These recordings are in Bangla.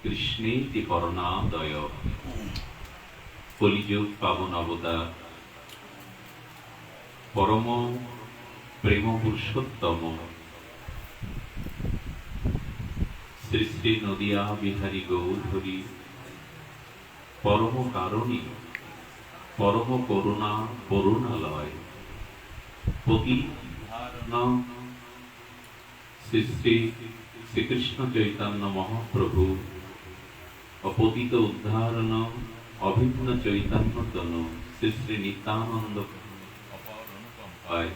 কৃষ্ণেতি করুণাদয় কলিযুগ পাবন অবতার পরম প্রেম পুরুষোত্তম শ্রী শ্রী নদিয়া বিহারী গৌরহরি পরম কারণী পরম করুণা করুণালয় পতি ধারণ শ্রী শ্রী শ্রীকৃষ্ণ চৈতন্য মহাপ্রভু অপতিত উদ্ধারণ অভিন্ন চৈতন্য তনু শ্রী শ্রী নিত্যানন্দ অপার অনুকম্পায়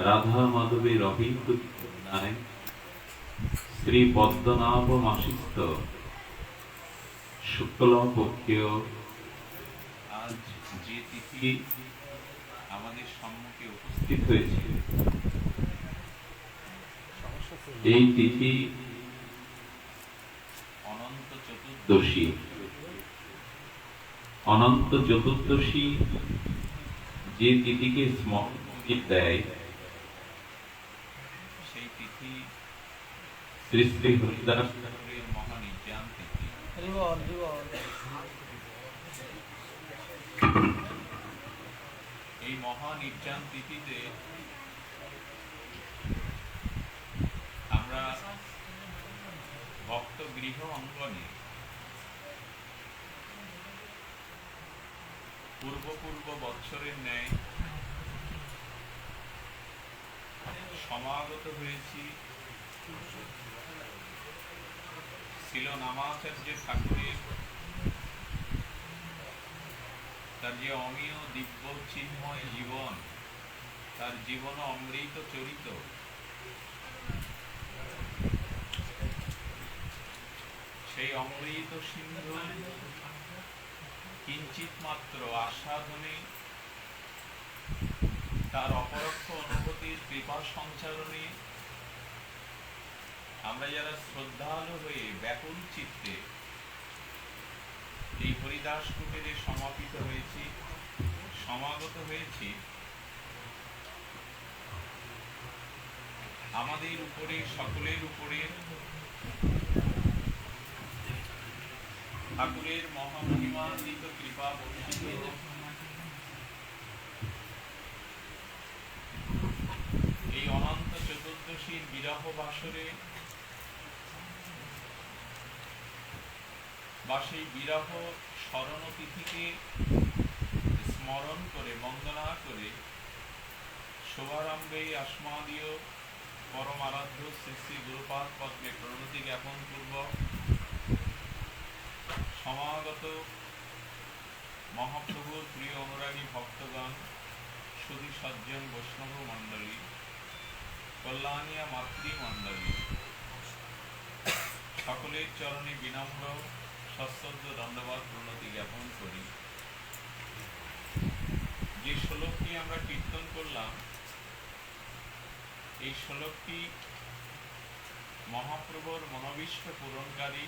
রাধা মাধবের অভিন্ন করুণায় শ্রী পদ্মনাভ মাসিস্থ শুক্ল পক্ষীয় আজ যে তিথি আমাদের সম্মুখে উপস্থিত হয়েছে এই তিথি অনন্ত চতুর্দশী। অনন্ত চতুর্দশী যে তিথিকে স্মরণ করিয়ে দেয় সেই তিথি শ্রী শ্রী হরিদাস ঠাকুরের মহানির্যান তিথি। এই মহানির্যান তিথিতে আমরা ভক্ত গৃহ অঙ্গনে পূর্ব বৎসরের ন্যায় সমাগত হয়েছি ছিল নামাচার্য ঠাকুরের তার যে অমীয় দিব্য চিন্ময় জীবন, তার জীবন অমৃত চরিত, সেই অমৃত সিন্ধু কিঞ্চিত মাত্র আস্বাদনে তার অপরোক্ষ অনুভূতির কৃপা সঞ্চারণে আমরা যারা শ্রদ্ধালু হয়ে ব্যাকুল চিত্তে এই হরিদাস কুটিরে সমাপিত হয়েছি, সমাগত হয়েছি, আমাদের উপরে সকলের উপরে ঠাকুরের মহামহিমান্বিত কৃপা বর্ষিত এই অনন্ত চতুর্দশীর বিরহ বাসরে বা সেই বিরহ স্মরণ তিথিকে স্মরণ করে বন্দনা করে শুভারম্ভে আস্মাদীয় পরম আরাধ্য শ্রী শ্রী গুরুপাদ পদ্মে প্রণতি জ্ঞাপন পূর্বক সমাগত মহাপ্রভুর প্রিয় অনুরাগী ভক্তগণ, সুধী সজ্জন বৈষ্ণব মণ্ডলী, কল্যাণিয়া মাতৃমণ্ডলী, সকলের চরণে বিনম্র সশ্রদ্ধ দণ্ডবাদ প্রণতি জ্ঞাপন করি। যে শ্লোকটি আমরা কীর্তন করলাম, এই শ্লোকটি মহাপ্রভুর মনোবিষ্ট পূরণকারী,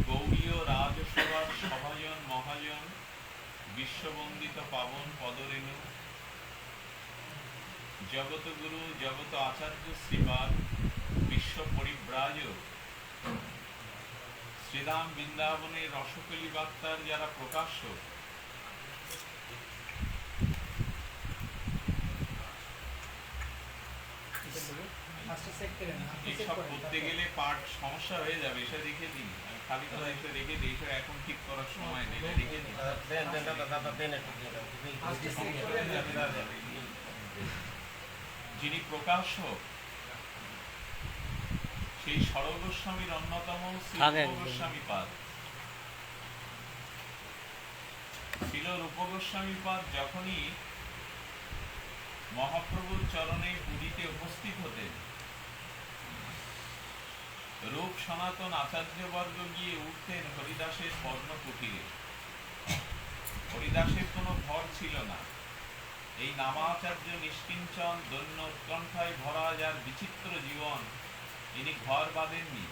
গৌরীয় রাজসভার সভাজন মহাজন বিশ্ববন্দিত পাবন পদরেণু জগতগুরু জগত আচার্য শ্রীপাদ বিশ্ব পরিব্রাজক শ্রীধাম বৃন্দাবনের রসকলি বার্তার যারা প্রকাশক, এইসব করতে গেলে পাঠ সমস্যা হয়ে যাবে, এসে রেখে দিন, খালি কথা এসে রেখে দিই, এসে এখন ঠিক করার সময় নেই, রেখে দিন। যিনি প্রকাশক সেই সরল গোস্বামীর অন্যতম শ্রী গোস্বামী পাদ, ছিল রূপ গোস্বামী পাদ যখনই মহাপ্রভুর চরণে পুরীতে উপস্থিত হতেন, রূপ সনাতন আচার্যবর্গ গিয়ে উঠতেন হরিদাসের পদ্ম কুটিরে। হরিদাসের কোনো ঘর ছিল না। এই নামাচার্য নিষ্কিঞ্চন দৈন্য উৎকণ্ঠায় ভরা যার বিচিত্র জীবন, ইনি ঘর বাঁধেননি।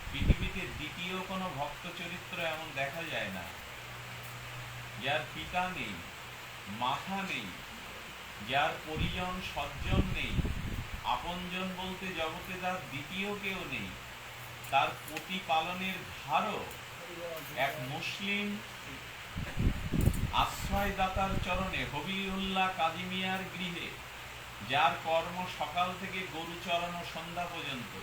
পৃথিবীতে দ্বিতীয় কোনো ভক্ত চরিত্র এমন দেখা যায় না, যার পিতা নেই, মাথা নেই, যার পরিজন সজ্জন নেই, আপনজন বলতে জগতে তার দ্বিতীয় কেউ নেই, তার প্রতিপালনের ভারও এক মুসলিম আশ্রয়দাতার চরণে, হবিউল্লাহ কাজী মিয়ার গৃহে, যার কর্ম সকাল থেকে গরু চড়ানো সন্ধ্যা পর্যন্ত।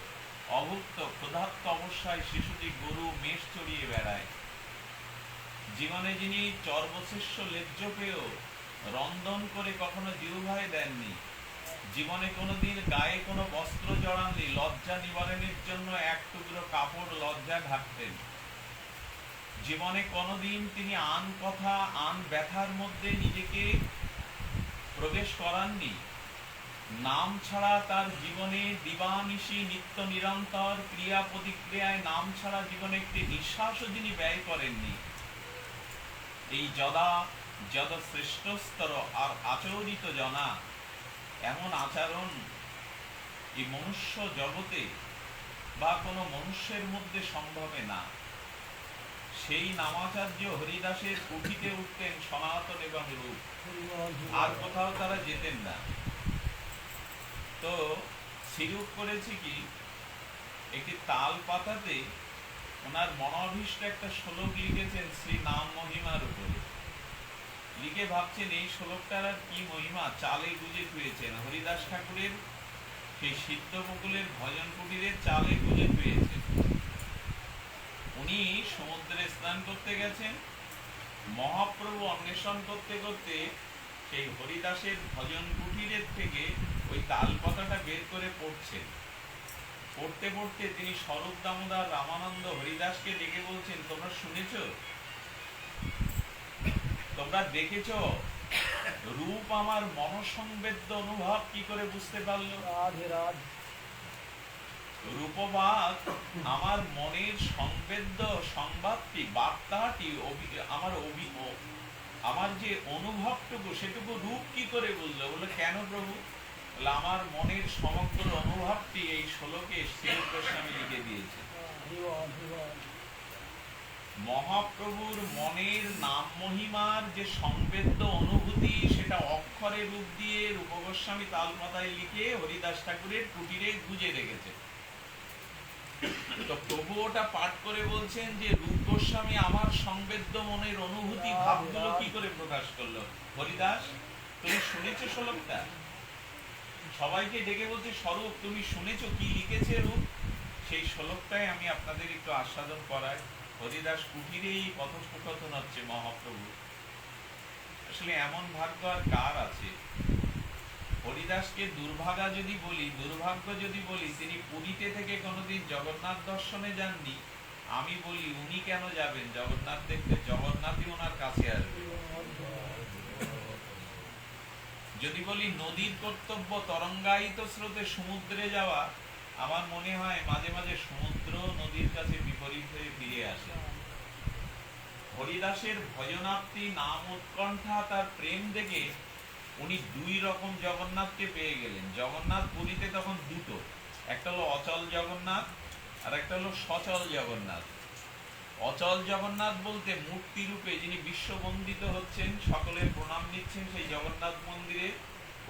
অভুক্ত ক্ষুধার্ত অবস্থায় শিশুটি গরু মেষ চড়িয়ে বেড়ায়। জীবনে যিনি চর্বশিষ্য লেজ্জ পেয়েও রন্ধন করে কখনো জিহ্বায় দেননি, জীবনে কোনোদিন গায়ে কোনো বস্ত্র জড়াননি, লজ্জা নিবারণের জন্য এক টুকরো কাপড় লজ্জা ঢাকতেন। জীবনে কোনোদিন তিনি আন কথা আন ব্যথার মধ্যে নিজেকে প্রবেশ করাননি। নাম ছাড়া তার জীবনে দিবানিশি নিত্য নিরন্তর ক্রিয়া প্রতিক্রিয়ায়, নাম ছাড়া জীবনে একটি নিঃশ্বাসও যিনি ব্যয় করেননি। এই যদা যদ শ্রেষ্ঠস্তর আর আচরিত জনা, এমন আচরণ এই মনুষ্য জগতে বা কোনো মনুষ্যের মধ্যে সম্ভবে না। সেই নামাচার্য হরিদাসের কুঠিতে উঠতেন সনাতন এবং রূপ, আর কোথাও তারা যেতেন না। তো সিরূপ করেছি কি, একটি তাল পাতাতে ওনার মনোভীষ্ট একটা শ্লোক লিখেছেন শ্রী নাম মহিমার উপরে। লিখে ভাবছেন এই শ্লোকটার আর কি মহিমা, চালে গুজে থুয়েছেন। হরিদাস ঠাকুরের সেই সিদ্ধ বকুলের ভজন কুটিরের চালে গুজে থুয়েছেন। উনি সমুদ্রে স্নান করতে গেছেন, মহাপ্রভু অন্বেষণ করতে করতে সেই হরিদাসের ভজন কুটিরের থেকে ওই তাল পাতাটা বের করে পড়ছেন। পড়তে পড়তে তিনি স্বরূপ দামোদর রামানন্দ হরিদাসকে ডেকে বলছেন, তোমরা শুনেছ, তোমরা দেখেছ, রূপ আমার মনসংবেদ্য অনুভব কি করে বুঝতে পারলো? রূপবাদ আমার মনের সংবেদ্য সংবাদটি, বার্তাটি, আমার যে অনুভবটুকু সেটুকু রূপ কি করে বুঝলো? বলে কেন প্রভু? আমার মনের সমগ্র অনুভবটি এই শ্লোকে শ্রী গোস্বামী লিখে দিয়েছে। মহাপ্রভুর মনের নাম মহিমার যে সংবেদ্য অনুভূতি, সেটা অক্ষরে রূপ দিয়ে রূপ গোস্বামী তালপাতায় লিখে হরিদাস ঠাকুরের কুটিরে গুজে রেখেছে। তো প্রভু ওটা পাঠ করে বলছেন যে রূপ গোস্বামী আমার সংবেদ্য মনের অনুভূতি ভাবগুলো কি করে প্রকাশ করলো? হরিদাস, তুমি শুনেছো শ্লোকটা? সবাইকে ডেকে বলছে, স্বরূপ তুমি শুনেছো কি লিখেছে রূপ? সেই শ্লোকটাই আমি আপনাদের একটু আস্বাদন করাই। হরিদাস কুটিরেই কথোপকথন হচ্ছে মহাপ্রভু। আসলে এমন ভাগ্য আর কার আছে? হরিদাসকে দুর্ভাগা যদি বলি, দুর্ভাগ্য যদি বলি, তিনি পুরীতে থেকে কোনোদিন জগন্নাথ দর্শনে যাননি। আমি বলি উনি কেন যাবেন জগন্নাথ দেখতে? জগন্নাথই ওনার কাছে আসবে। যদি বলি নদীর কর্তব্য তরঙ্গায়িত স্রোতে সমুদ্রে যাওয়া, আমার মনে হয় মাঝে মাঝে সমুদ্র নদীর কাছে বিপরীত হয়ে ফিরে আসে। হরিদাসের ভজনাপ্তি, নাম উৎকণ্ঠা, তার প্রেম দেখে উনি দুই রকম জগন্নাথকে পেয়ে গেলেন। জগন্নাথ পুরীতে তখন দুটো, একটা হলো অচল জগন্নাথ আর একটা হলো সচল জগন্নাথ। অচল জগন্নাথ বলতে মূর্তি রূপে যিনি বিশ্ববন্দিত হচ্ছেন, সকলের প্রণাম নিচ্ছেন সেই জগন্নাথ মন্দিরে,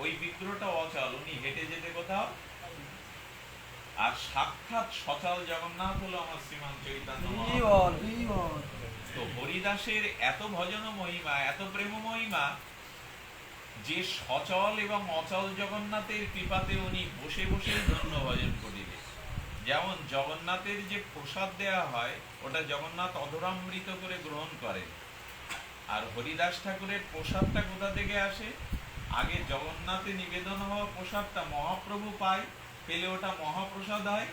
ওই বিগ্রহটা অচল, উনি হেঁটে যেতে কোথাও। আর সাক্ষাৎ সচল জগন্নাথ হলো আমার শ্রীমান চৈতন্য মহাপ্রভু। তো হরিদাসের এত ভজন মহিমা, এত প্রেম মহিমা, যে সচল এবং অচল জগন্নাথের কৃপাতে উনি বসে বসে ধন্য ভজন করিবে। যেমন জগন্নাথের যে প্রসাদ দেয়া হয়, ওটা জগন্নাথ অধরামৃত করে গ্রহণ করেন। আর হরিদাস ঠাকুরের প্রসাদটা কোথা থেকে আসে? আগে জগন্নাথে নিবেদন হওয়া প্রসাদটা মহাপ্রভু পায়, পেলে ওটা মহাপ্রসাদ হয়।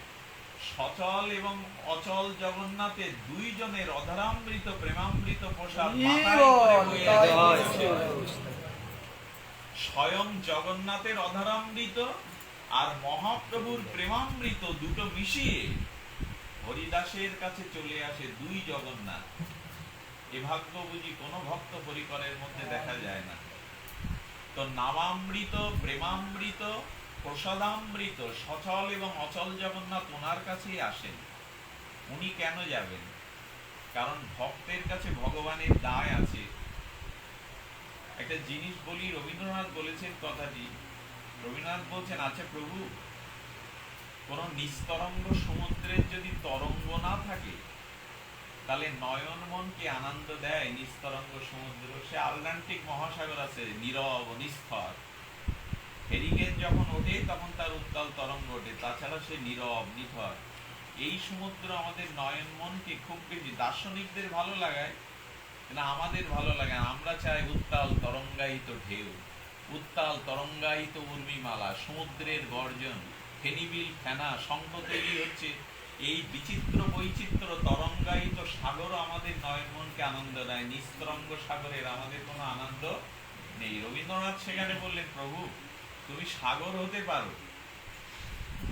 সচল এবং অচল জগন্নাথের দুইজনের অধরামৃত প্রেমামৃত প্রসাদ স্বয়ং জগন্নাথের অধরামৃত আর মহাপ্রভুর প্রেমামৃত দুটো মিশিয়ে হরিদাসের কাছে চলে আসে দুই জগন্নাথ। এ ভাগ্য বুঝি কোনো ভক্ত পরিকরের মধ্যে দেখা যায় না। তো নামামৃত, প্রেমামৃত, প্রসাদামৃত সচল এবং অচল জগন্নাথ ওনার কাছেই আসেন। উনি কেন যাবেন? কারণ ভক্তের কাছে ভগবানের দায় আছে। একটা জিনিস বলি, রবীন্দ্রনাথ বলেছেন কথাটি। রবীন্দ্রনাথ বলছেন, আচ্ছা প্রভু, কোন নিস্তরঙ্গ সমুদ্রের যদি তরঙ্গ না থাকে, তাহলে নয়ন মনকে আনন্দ দেয় নিস্তরঙ্গ সমুদ্র? সে আটলান্টিক মহাসাগর আছে, নীরব নিস্তর, হেরিকেন যখন ওঠে তখন তার উত্তাল তরঙ্গ ওঠে, তাছাড়া সে নীরব নিথর। এই সমুদ্র আমাদের নয়ন মনকে খুব বেশি, দার্শনিকদের ভালো লাগায় না, আমাদের ভালো লাগে না। আমরা চাই উত্তাল তরঙ্গায়িত ঢেউ, উত্তাল তরঙ্গায়িত উর্মিমালা, সমুদ্রের গর্জন, ফেনিবিল ফেনা, শঙ্খ তৈরি হচ্ছে। এই বিচিত্র বৈচিত্র্য তরঙ্গায়িত সাগর আমাদের নয়ন মনকে আনন্দ দেয়। নিস্তরঙ্গ সাগরের আমাদের কোনো আনন্দ নেই। রবীন্দ্রনাথ সেখানে বললেন, প্রভু তুমি সাগর হতে পারো।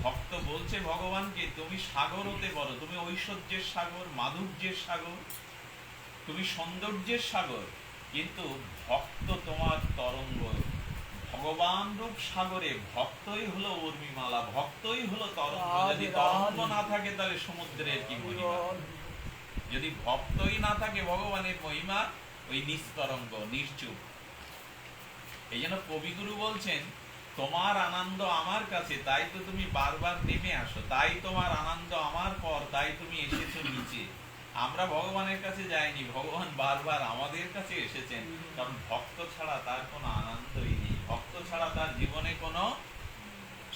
ভক্ত বলছে ভগবানকে, তুমি সাগর হতে পারো, তুমি ঐশ্বর্যের সাগর, মাধুর্যের সাগর, তুমি সৌন্দর্যের সাগর, কিন্তু ভক্ত তোমার তরঙ্গ। ভগবান রূপ সাগরে ভক্তই হলো উর্মিমালা, ভক্তই হলো তরঙ্গ। যদি তরঙ্গ না থাকে তাহলে সমুদ্রের কি মহিমা? যদি ভক্তই না থাকে ভগবানের মহিমা ওই নিস্তরঙ্গ নিশ্চুপ। এই জন্য কবিগুরু বলছেন, তোমার আনন্দ আমার কাছে, তাই তো তুমি বারবার নেমে আসো, তাই তোমার আনন্দ আমার পর, তাই তুমি এসেছো নিচে। আমরা ভগবানের কাছে যাইনি, ভগবান বারবার আমাদের কাছে এসেছেন, কারণ ভক্ত ছাড়া তার কোনো আনন্দই নেই, ভক্ত ছাড়া তার জীবনে কোনো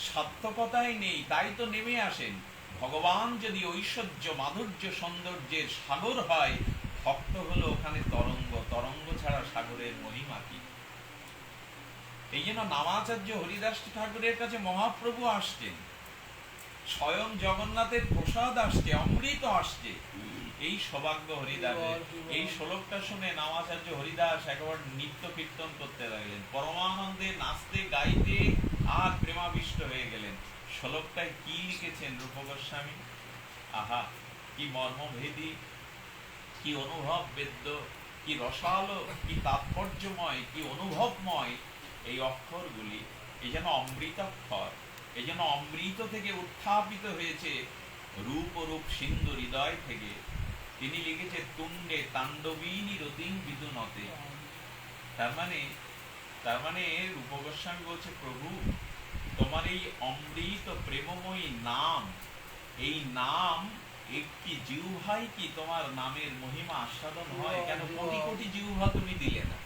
সার্থকতাই নেই, তাই তো নেমে আসেন। ভগবান যদি ঐশ্বর্য মাধুর্য সৌন্দর্যের সাগর হয়, ভক্ত হলো ওখানে তরঙ্গ, তরঙ্গ ছাড়া সাগরের মহিমা কি? এই জন্য নামাচার্য হরিদাস ঠাকুরের কাছে মহাপ্রভু আসছেন, স্বয়ং জগন্নাথের প্রসাদ আসছে, অমৃত আসছে। এই সৌভাগ্য হরিদাসের। এই শ্লোকটা শুনে নামাচার্য হরিদাস একেবারে নিত্য কীর্তন করতে লাগলেন, পরমানন্দে নাচতে গাইতে আর প্রেমাবিষ্ট হয়ে গেলেন। শ্লোকটায় কি লিখেছেন রূপ গোস্বামী, আহা কি মর্মভেদী, কি অনুভব বেদ্য, কি রসালো, কি তাৎপর্যময়, কি অনুভবময় এই অক্ষরগুলি। এই যেন অমৃতাক্ষর, এই যেন অমৃত থেকে উত্থাপিত হয়েছে রূপ রূপ সিন্ধু হৃদয় থেকে। তিনি লিখেছে, তুণ্ডে তাণ্ডবীনি রতিং বিদুনতে। তার মানে রূপ গোস্বামী বলছে, প্রভু তোমার এই অমৃত প্রেমময়ী নাম, এই নাম একটি জিহ্বায় কি তোমার নামের মহিমা আস্বাদন হয়? কেন কোটি কোটি জিহ্বা তুমি দিলে না?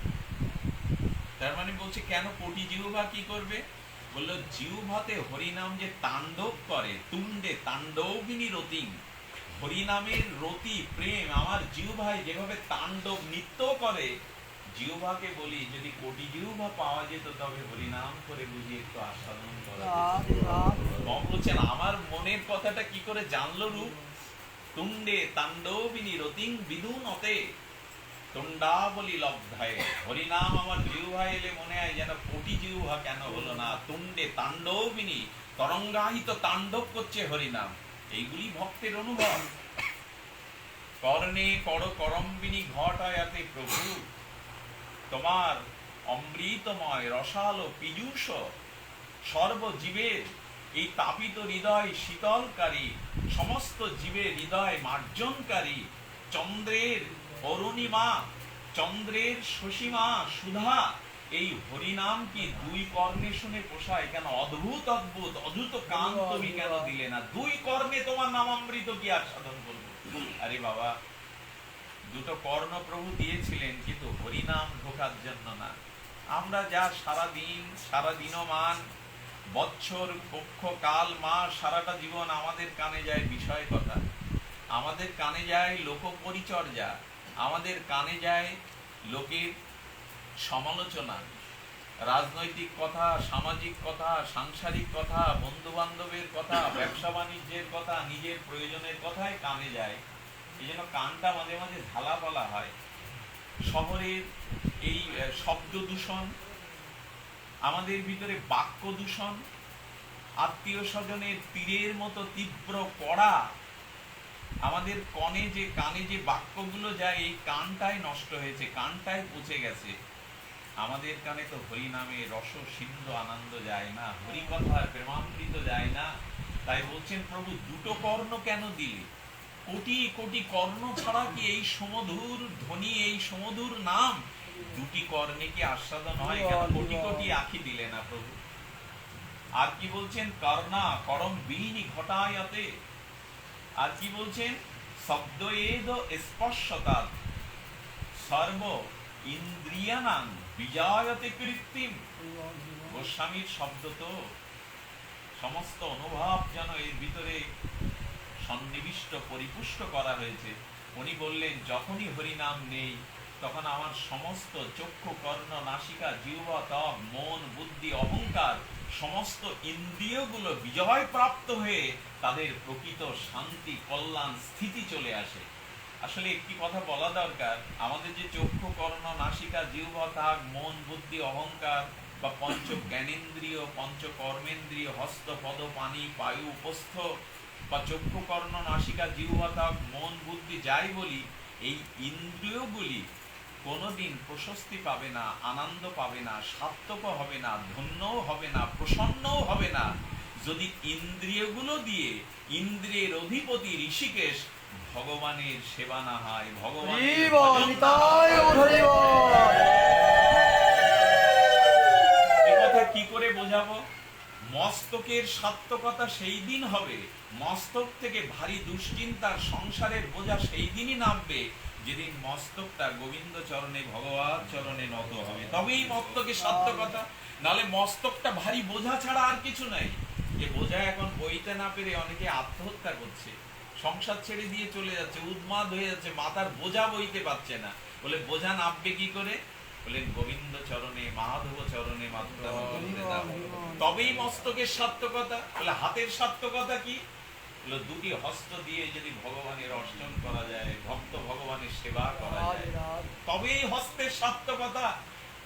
তার মানে বলছে, কেন কোটি জিহ্বা কি করবে? বললো, জিহ্বাতে হরিনাম যে তাণ্ডব করে, তুণ্ডে তাণ্ডবিনী রতিং, হরিনামের রতি প্রেম আমার জিহ্বায় যেভাবে তাণ্ডব নৃত্য করে, জিহ্বাকে বলি যদি কোটি জিহ্বা পাওয়া যেত তবে হরিনাম করে বুঝি একটু আস্বাদন করা যেত। বলছেন, আমার মনের কথাটা কি করে জানলো রূপ? তুণ্ডে তাণ্ডবিনী রতিং বিদুনতে তুণ্ডাবলী লব্ধায়। হরিনাম আমার জিহ্বায় এলে মনে হয় যেন কোটি জিহ্বা কেন হলো না। তুণ্ডে তাণ্ডবিনী, তরঙ্গায়িত তাণ্ডব করছে হরিনাম। এইগুলি ভক্তের অনুভব। কর্ণে কর করম্বিনী ঘটায়াতে প্রভু, তোমার অমৃতময় রসালো পীযূষ সর্বজীবের এই তাপিত হৃদয় শীতলকারী, সমস্ত জীবের হৃদয় মার্জনকারী, চন্দ্রের অরুণিমা, চন্দ্রের শশীমা সুধা, এই হরিনাম কি দুই কর্ণে শুনে পোষায়? কেন অদ্ভুত অদ্ভুত অদ্ভুত কান তুমি কেন দিলে না? দুই কর্ণে তোমার নামামৃত কি আস্বাদন করবো? আরে বাবা, দুটো কর্ণ প্রভু দিয়েছিলেন, কিন্তু হরিনাম ঢোকার জন্য না। আমরা যা সারাদিনমান বৎসর পক্ষ কাল মাস সারাটা জীবন আমাদের কানে যায় বিষয় কথা, আমাদের কানে যায় লোক পরিচর্যা, আমাদের কানে যায় লোকের সমালোচনা, রাজনৈতিক কথা, সামাজিক কথা, সাংসারিক কথা, বন্ধু বান্ধবের কথা, ব্যবসা বাণিজ্যের কথা, নিজের প্রয়োজনের কথাই কানে যায়। এই জন্য কানটা মাঝে মাঝে ঝালাপালা হয়। শহরের এই শব্দ দূষণ, আমাদের ভিতরে বাক্য দূষণ, আত্মীয় স্বজনের তীরের মতো তীব্র পড়া, আমাদের কানে যে বাক্যগুলো যায়, এই কানটাই নষ্ট হয়েছে, কানটাই পচে গেছে। আমাদের কানে তো হরি নামে রস সিন্ধু আনন্দ যায় না, হরি কথার প্রেমামৃত যায় না। তাই বলছেন, প্রভু দুটো কর্ণ কেন দিলে? কোটি কোটি কর্ণ ছাড়া কি এই সমধুর ধ্বনি, এই সমধুর নাম দুটি কর্ণে কি আস্বাদন হয়? কেন কোটি কোটি আঁখি দিলে না প্রভু? আর কি বলছেন, কর্ণা করম বিনি ঘটায়তে। আর কি বলছেন, শব্দ এদ স্পর্শতাৎ সর্ব ইন্দ্রিয়ানাং বিজায়তে কৃত্রিম। গোস্বামীর শব্দ তো, সমস্ত অনুভব যেন এর ভিতরে সন্নিবিষ্ট পরিপুষ্ট করা হয়েছে। উনি বললেন যখনই হরিনাম নেই তখন আমার সমস্ত চক্ষু কর্ণ নাসিকা জিহ্বা ত্বক মন বুদ্ধি অহংকার সমস্ত ইন্দ্রিয়গুলো বিজয় প্রাপ্ত হয়ে তাদের প্রকৃত শান্তি কল্যাণ স্থিতি চলে আসে। আসলে একটি কথা বলা দরকার, আমাদের যে চক্ষু কর্ণ নাসিকা জিহ্বা ত্বক মন বুদ্ধি অহংকার বা পঞ্চ জ্ঞানেন্দ্রিয় পঞ্চ কর্মেন্দ্রিয় হস্ত পদ পানি বায়ু উপস্থ বা চক্ষু কর্ণ নাসিকা জিহ্বা ত্বক মন বুদ্ধি যাই বলি, এই ইন্দ্রিয়গুলি কোনোদিন প্রশস্তি পাবে না, আনন্দ পাবে না, সার্থক হবে না, ধন্যও হবে না, প্রসন্নও হবে না যদি ইন্দ্রিয়গুলো দিয়ে ইন্দ্রিয়ের অধিপতি ঋষিকেশ ভগবানের সেবা না হয়, ভগবানের কথা কি করে বোঝাবো? মস্তকের সার্থকতা সেই দিন হবে, মস্তক থেকে ভারী দুশ্চিন্তার সংসারের বোঝা সেই দিনই নামবে যেদিন মস্তকটা গোবিন্দ চরণে ভগবান চরণে নত হবে, তবেই মস্তকের সার্থকতা। নালে মস্তকটা ভারী বোঝা ছাড়া আর কিছু নাই। এ বোঝা এখন বইতে না পেরে অনেকে আত্মহত্যা করছে, সংসার ছেড়ে দিয়ে চলে যাচ্ছে, উন্মাদ হয়ে যাচ্ছে, মাথার বোঝা বইতে পারছে না। বলে বোঝা নামবে কি করে? বলেন গোবিন্দ চরণে মাধব চরণে মাথা তবেই মস্তকের সার্থকতা। বলে হাতের সার্থকতা কি? বলে দুটি হস্ত দিয়ে যদি ভগবানের অর্চন করা যায়, ভক্ত ভগবানের সেবা করা যায়, তবেই হস্তের সার্থকতা।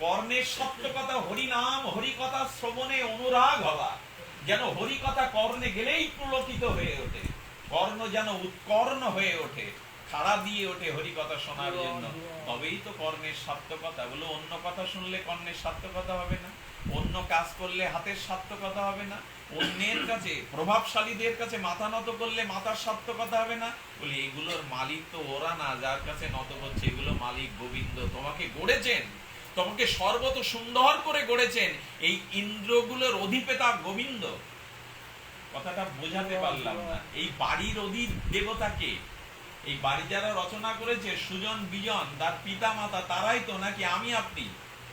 কর্ণের সার্থকতা হরিনাম হরিকথা শ্রবণে অনুরাগ হওয়া, যেন হরিকথা কর্ণে গেলেই পুলকিত হয়ে ওঠে, কর্ণ যেন উৎকর্ণ হয়ে ওঠে, খাড়া দিয়ে ওঠে হরিকথা শোনার জন্য, তবেই তো কর্ণের সার্থকতা। বলে অন্য কথা শুনলে কর্ণের সার্থকতা হবে না, অন্য কাজ করলে হাতের সার্থকতা হবে না, অন্যের কাছে প্রভাবশালীদের কাছে মাথা নত করলে মাথার সার্থকতা হবে না। বলে এগুলোর মালিক তো ওরা না যার কাছে নত করছে, এগুলো মালিক গোবিন্দ। তোমাকে গড়েছেন, তোমাকে সর্বত সুন্দর করে গড়েছেন, এই ইন্দ্রগুলোর অধিপেতা গোবিন্দ। কথাটা বোঝাতে পারলাম না। এই বাড়ির দেবতাকে, এই বাড়ি যারা রচনা করেছে সুজন বিজন তার পিতা মাতা, তারাই তো, নাকি আমি আপনি?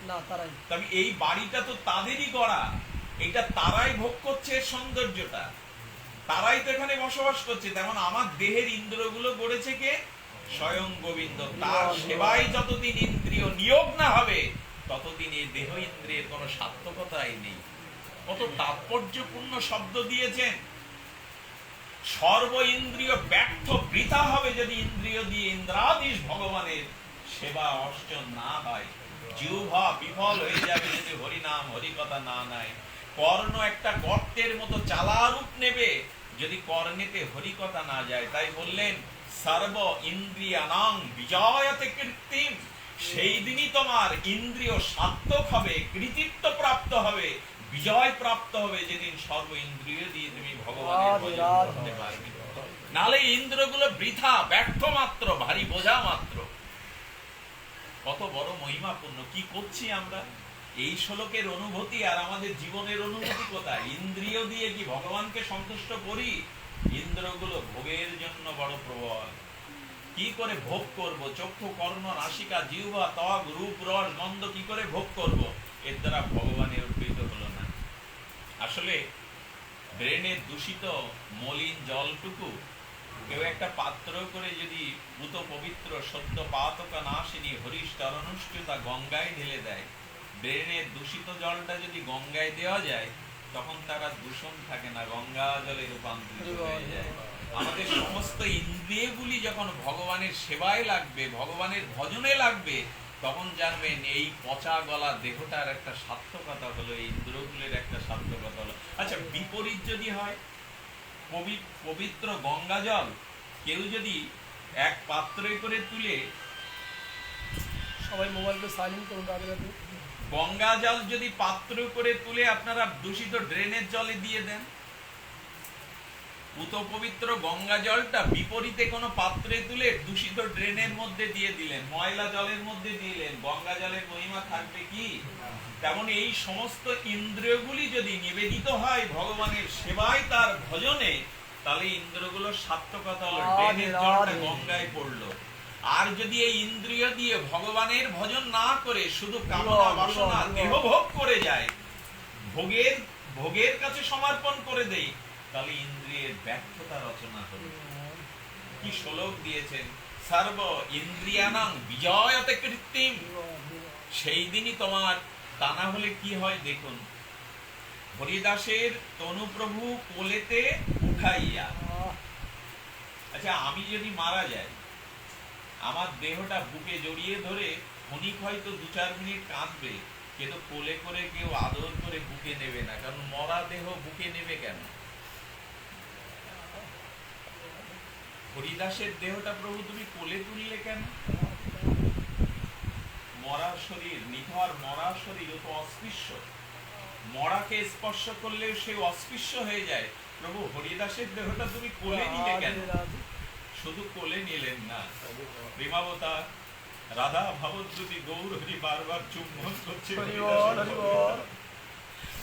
না, তারাই। তবে এই বাড়িটা তো তাদেরই করা, এটা তারাই ভোগ করছে সৌন্দর্যটা, তারাই তো এখানে বসবাস করছে। তেমন আমার দেহের ইন্দ্রগুলো গড়েছে কে? স্বয়ং গোবিন্দ। তার সেবায় যতদিন ইন্দ্রিয় নিয়োগ না হবে ততদিন এই দেহ ইন্দ্রিয়ের কোনো সার্থকতাই নেই। কত তাৎপর্যপূর্ণ শব্দ দিয়েছেন। সর্ব ইন্দ্রিয় ব্যর্থ বৃথা হবে যদি ইন্দ্রিয় দিয়ে ইন্দ্রাধীশ ভগবানের সেবা অর্চন না হয়। জিহ্বা বিফল হয়ে যাবে যদি হরিনাম হরিকথা না নেয়। কর্ণ একটা গর্তের মতো চালা রূপ নেবে যদি কর্ণেতে হরিকথা না যায়। তাই বললেন সর্ব ইন্দ্রিয়ানাং বিজয়তে কৃত্রিম। সেই দিনই তোমার ইন্দ্রিয় সার্থক হবে, কৃতিত্ব প্রাপ্ত হবে, বিজয় প্রাপ্ত হবে, যেদিন সর্ব ইন্দ্রিয় দিয়ে তুমি ভগবানের ভজন করতে পারবে। নালে ইন্দ্রগুলো বৃথা, ব্যর্থ মাত্র, ভারী বোঝা মাত্র। কত বড় মহিমাপূর্ণ। কি করছি আমরা? এই শ্লোকের অনুভূতি আর আমাদের জীবনের অনুভূতি কোথায়? ইন্দ্রিয় দিয়ে কি ভগবানকে সন্তুষ্ট করি? ইন্দ্রগুলো ভোগের জন্য বড় প্রবল। কি করে ভোগ করব? চক্ষু কর্ণ নাসিকা জিহ্বা ত্বক রূপ রস গন্ধ কি করে ভোগ করব? এর দ্বারা ভগবানের উদ্বৃত হলো না। আসলে ব্রেনের দূষিত মলিন জলটুকু কেউ একটা পাত্র করে যদি ভূত পবিত্র সত্য পাতকা নাশিনী হরিশ চরণুষ্ঠিতা গঙ্গায় ঢেলে দেয়, ব্রেনের দূষিত জলটা যদি গঙ্গায় দেওয়া যায় তখন তারা দূষণ থাকে না, গঙ্গা জলে রূপান্তরিত হয়ে যায়। আমাদের সমস্ত ইন্দ্রিয়গুলি যখন ভগবানের সেবায় লাগবে, ভগবানের ভজনে লাগবে, তখন জানবেন এই পচা গলা দেহটার একটা সার্থকতা হলো, এই ইন্দ্রগুলির একটা সার্থকতা হলো। আচ্ছা, বিপরীত যদি হয়, পবিত্র গঙ্গা জল কেউ যদি এক পাত্রে করে তুলে, সবাই মোবাইলটা সাইলেন্ট করুন, গঙ্গা জল যদি পাত্র করে তুলে আপনারা দূষিত ড্রেনের জলে দিয়ে দেন, পুত পবিত্র গঙ্গা জলটা বিপরীতে কোনো পাত্রে তুলে দূষিত ড্রেনের মধ্যে দিয়ে দিলেন, ময়লা জলের মধ্যে দিলেন, গঙ্গা জলের মহিমা থাকবে কি? তেমন এই সমস্ত ইন্দ্রিয়গুলি যদি নিবেদিত হয় ভগবানের সেবায়, তার ভজনে, তাহলে ইন্দ্রিয়গুলো সার্থকতা হলো, ড্রেনের জলটা গঙ্গায় পড়লো। আর যদি এই ইন্দ্রিয় দিয়ে ভগবানের ভজন না করে শুধু কামনা বাসনা দেহ ভোগ করে যায়, ভোগের কাছে সমর্পণ করে দেই, তাহলে ইন্দ্রিয়ের ব্যর্থতা রচনা হলো। কি শ্লোক দিয়েছেন, সর্ব ইন্দ্রিয়ানাং বিজয়তে কৃত্রিম। সেই দিনই তোমার, তা না হলে কি হয় দেখুন, হরিদাসের তনুপ্রভু কোলেতে উঠাইয়া, আচ্ছা আমি যদি মারা যাই, আমার দেহটা বুকে জড়িয়ে ধরে ক্ষণিক হয়তো 2-4 মিনিট কাঁদবে, কিন্তু কোলে করে কেউ আদর করে বুকে নেবে না, কারণ মরা দেহ বুকে নেবে কেন? হরিদাসের দেহটা প্রভু তুমি কোলে তুললে কেন? মরা শরীর, নিথর মরা শরীর, ও তো অস্পৃশ্য, মরাকে স্পর্শ করলেও সে অস্পৃশ্য হয়ে যায়। প্রভু হরিদাসের দেহটা তুমি কোলে নিলে কেন? শুধু কোলে নিলেন না, প্রেমাবতার রাধা ভাবদ্রুতি গৌর হরি বারবার চুম্বন করছে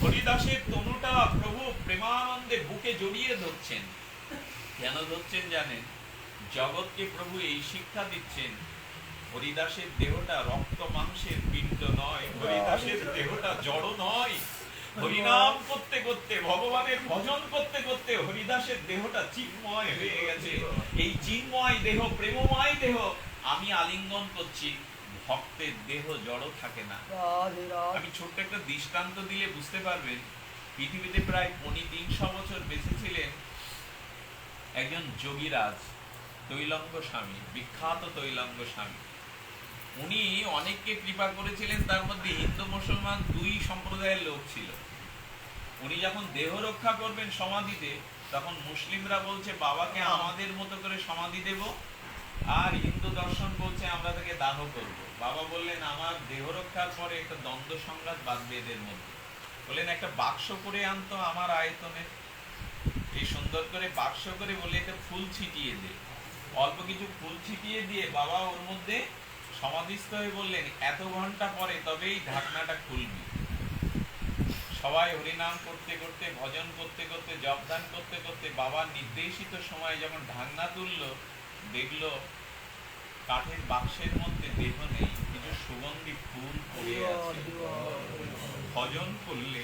হরিদাসের তনুটা প্রভু প্রেমানন্দে বুকে জড়িয়ে ধরছেন। কেন ধরছেন জানেন? জগৎকে প্রভু এই শিক্ষা দিচ্ছেন, হরিদাসের দেহটা রক্ত মাংসের পিণ্ড নয়, হরিদাসের দেহটা জড় নয়। হরিনাম করতে করতে, ভগবানের ভজন করতে করতে হরিদাসের দেহটা চিন্ময় হয়ে গেছে। এই চিন্ময় দেহ, প্রেমময় দেহ আমি আলিঙ্গন করছি, ভক্তের দেহ জড় থাকে না। আমি ছোট্ট একটা দৃষ্টান্ত দিলে বুঝতে পারবেন। পৃথিবীতে প্রায় 350 বছর বেঁচে ছিলেন একজন যোগীরাজ, তৈলঙ্গ স্বামী, বিখ্যাত তৈলঙ্গ স্বামী। উনি অনেককে কৃপা করেছিলেন, তার মধ্যে হিন্দু মুসলমান 2 সম্প্রদায়ের লোক ছিল। উনি যখন দেহ রক্ষা করবেন সমাধিতে, তখন মুসলিমরা বলছে বাবাকে আমাদের মতো করে সমাধি দেব, আর হিন্দু দর্শন বলছে আমরা তাকে দাহ করব। বাবা বললেন আমার দেহ রক্ষার পরে একটা দ্বন্দ্ব সংঘাত বাঁধবে এদের মধ্যে। বললেন একটা বাক্স করে আনতো আমার আয়তনে, এই সুন্দর করে বাক্স করে, বলে একটা ফুল ছিটিয়ে দে। অল্প কিছু ফুল ছিটিয়ে দিয়ে বাবা ওর মধ্যে সমাধিস্থ হয়ে বললেন এত ঘন্টা পরে তবেই ঢাকনাটা খুলবি। সবাই হরিনাম করতে করতে, ভজন করতে করতে, জপদান করতে করতে বাবার নির্দেশিত সময় যখন ঢাকনা তুললো, দেখলো কাঠের বাক্সের মধ্যে দেহ নেই, কিছু সুগন্ধি ফুল পড়ে আছে। ভজন করলে,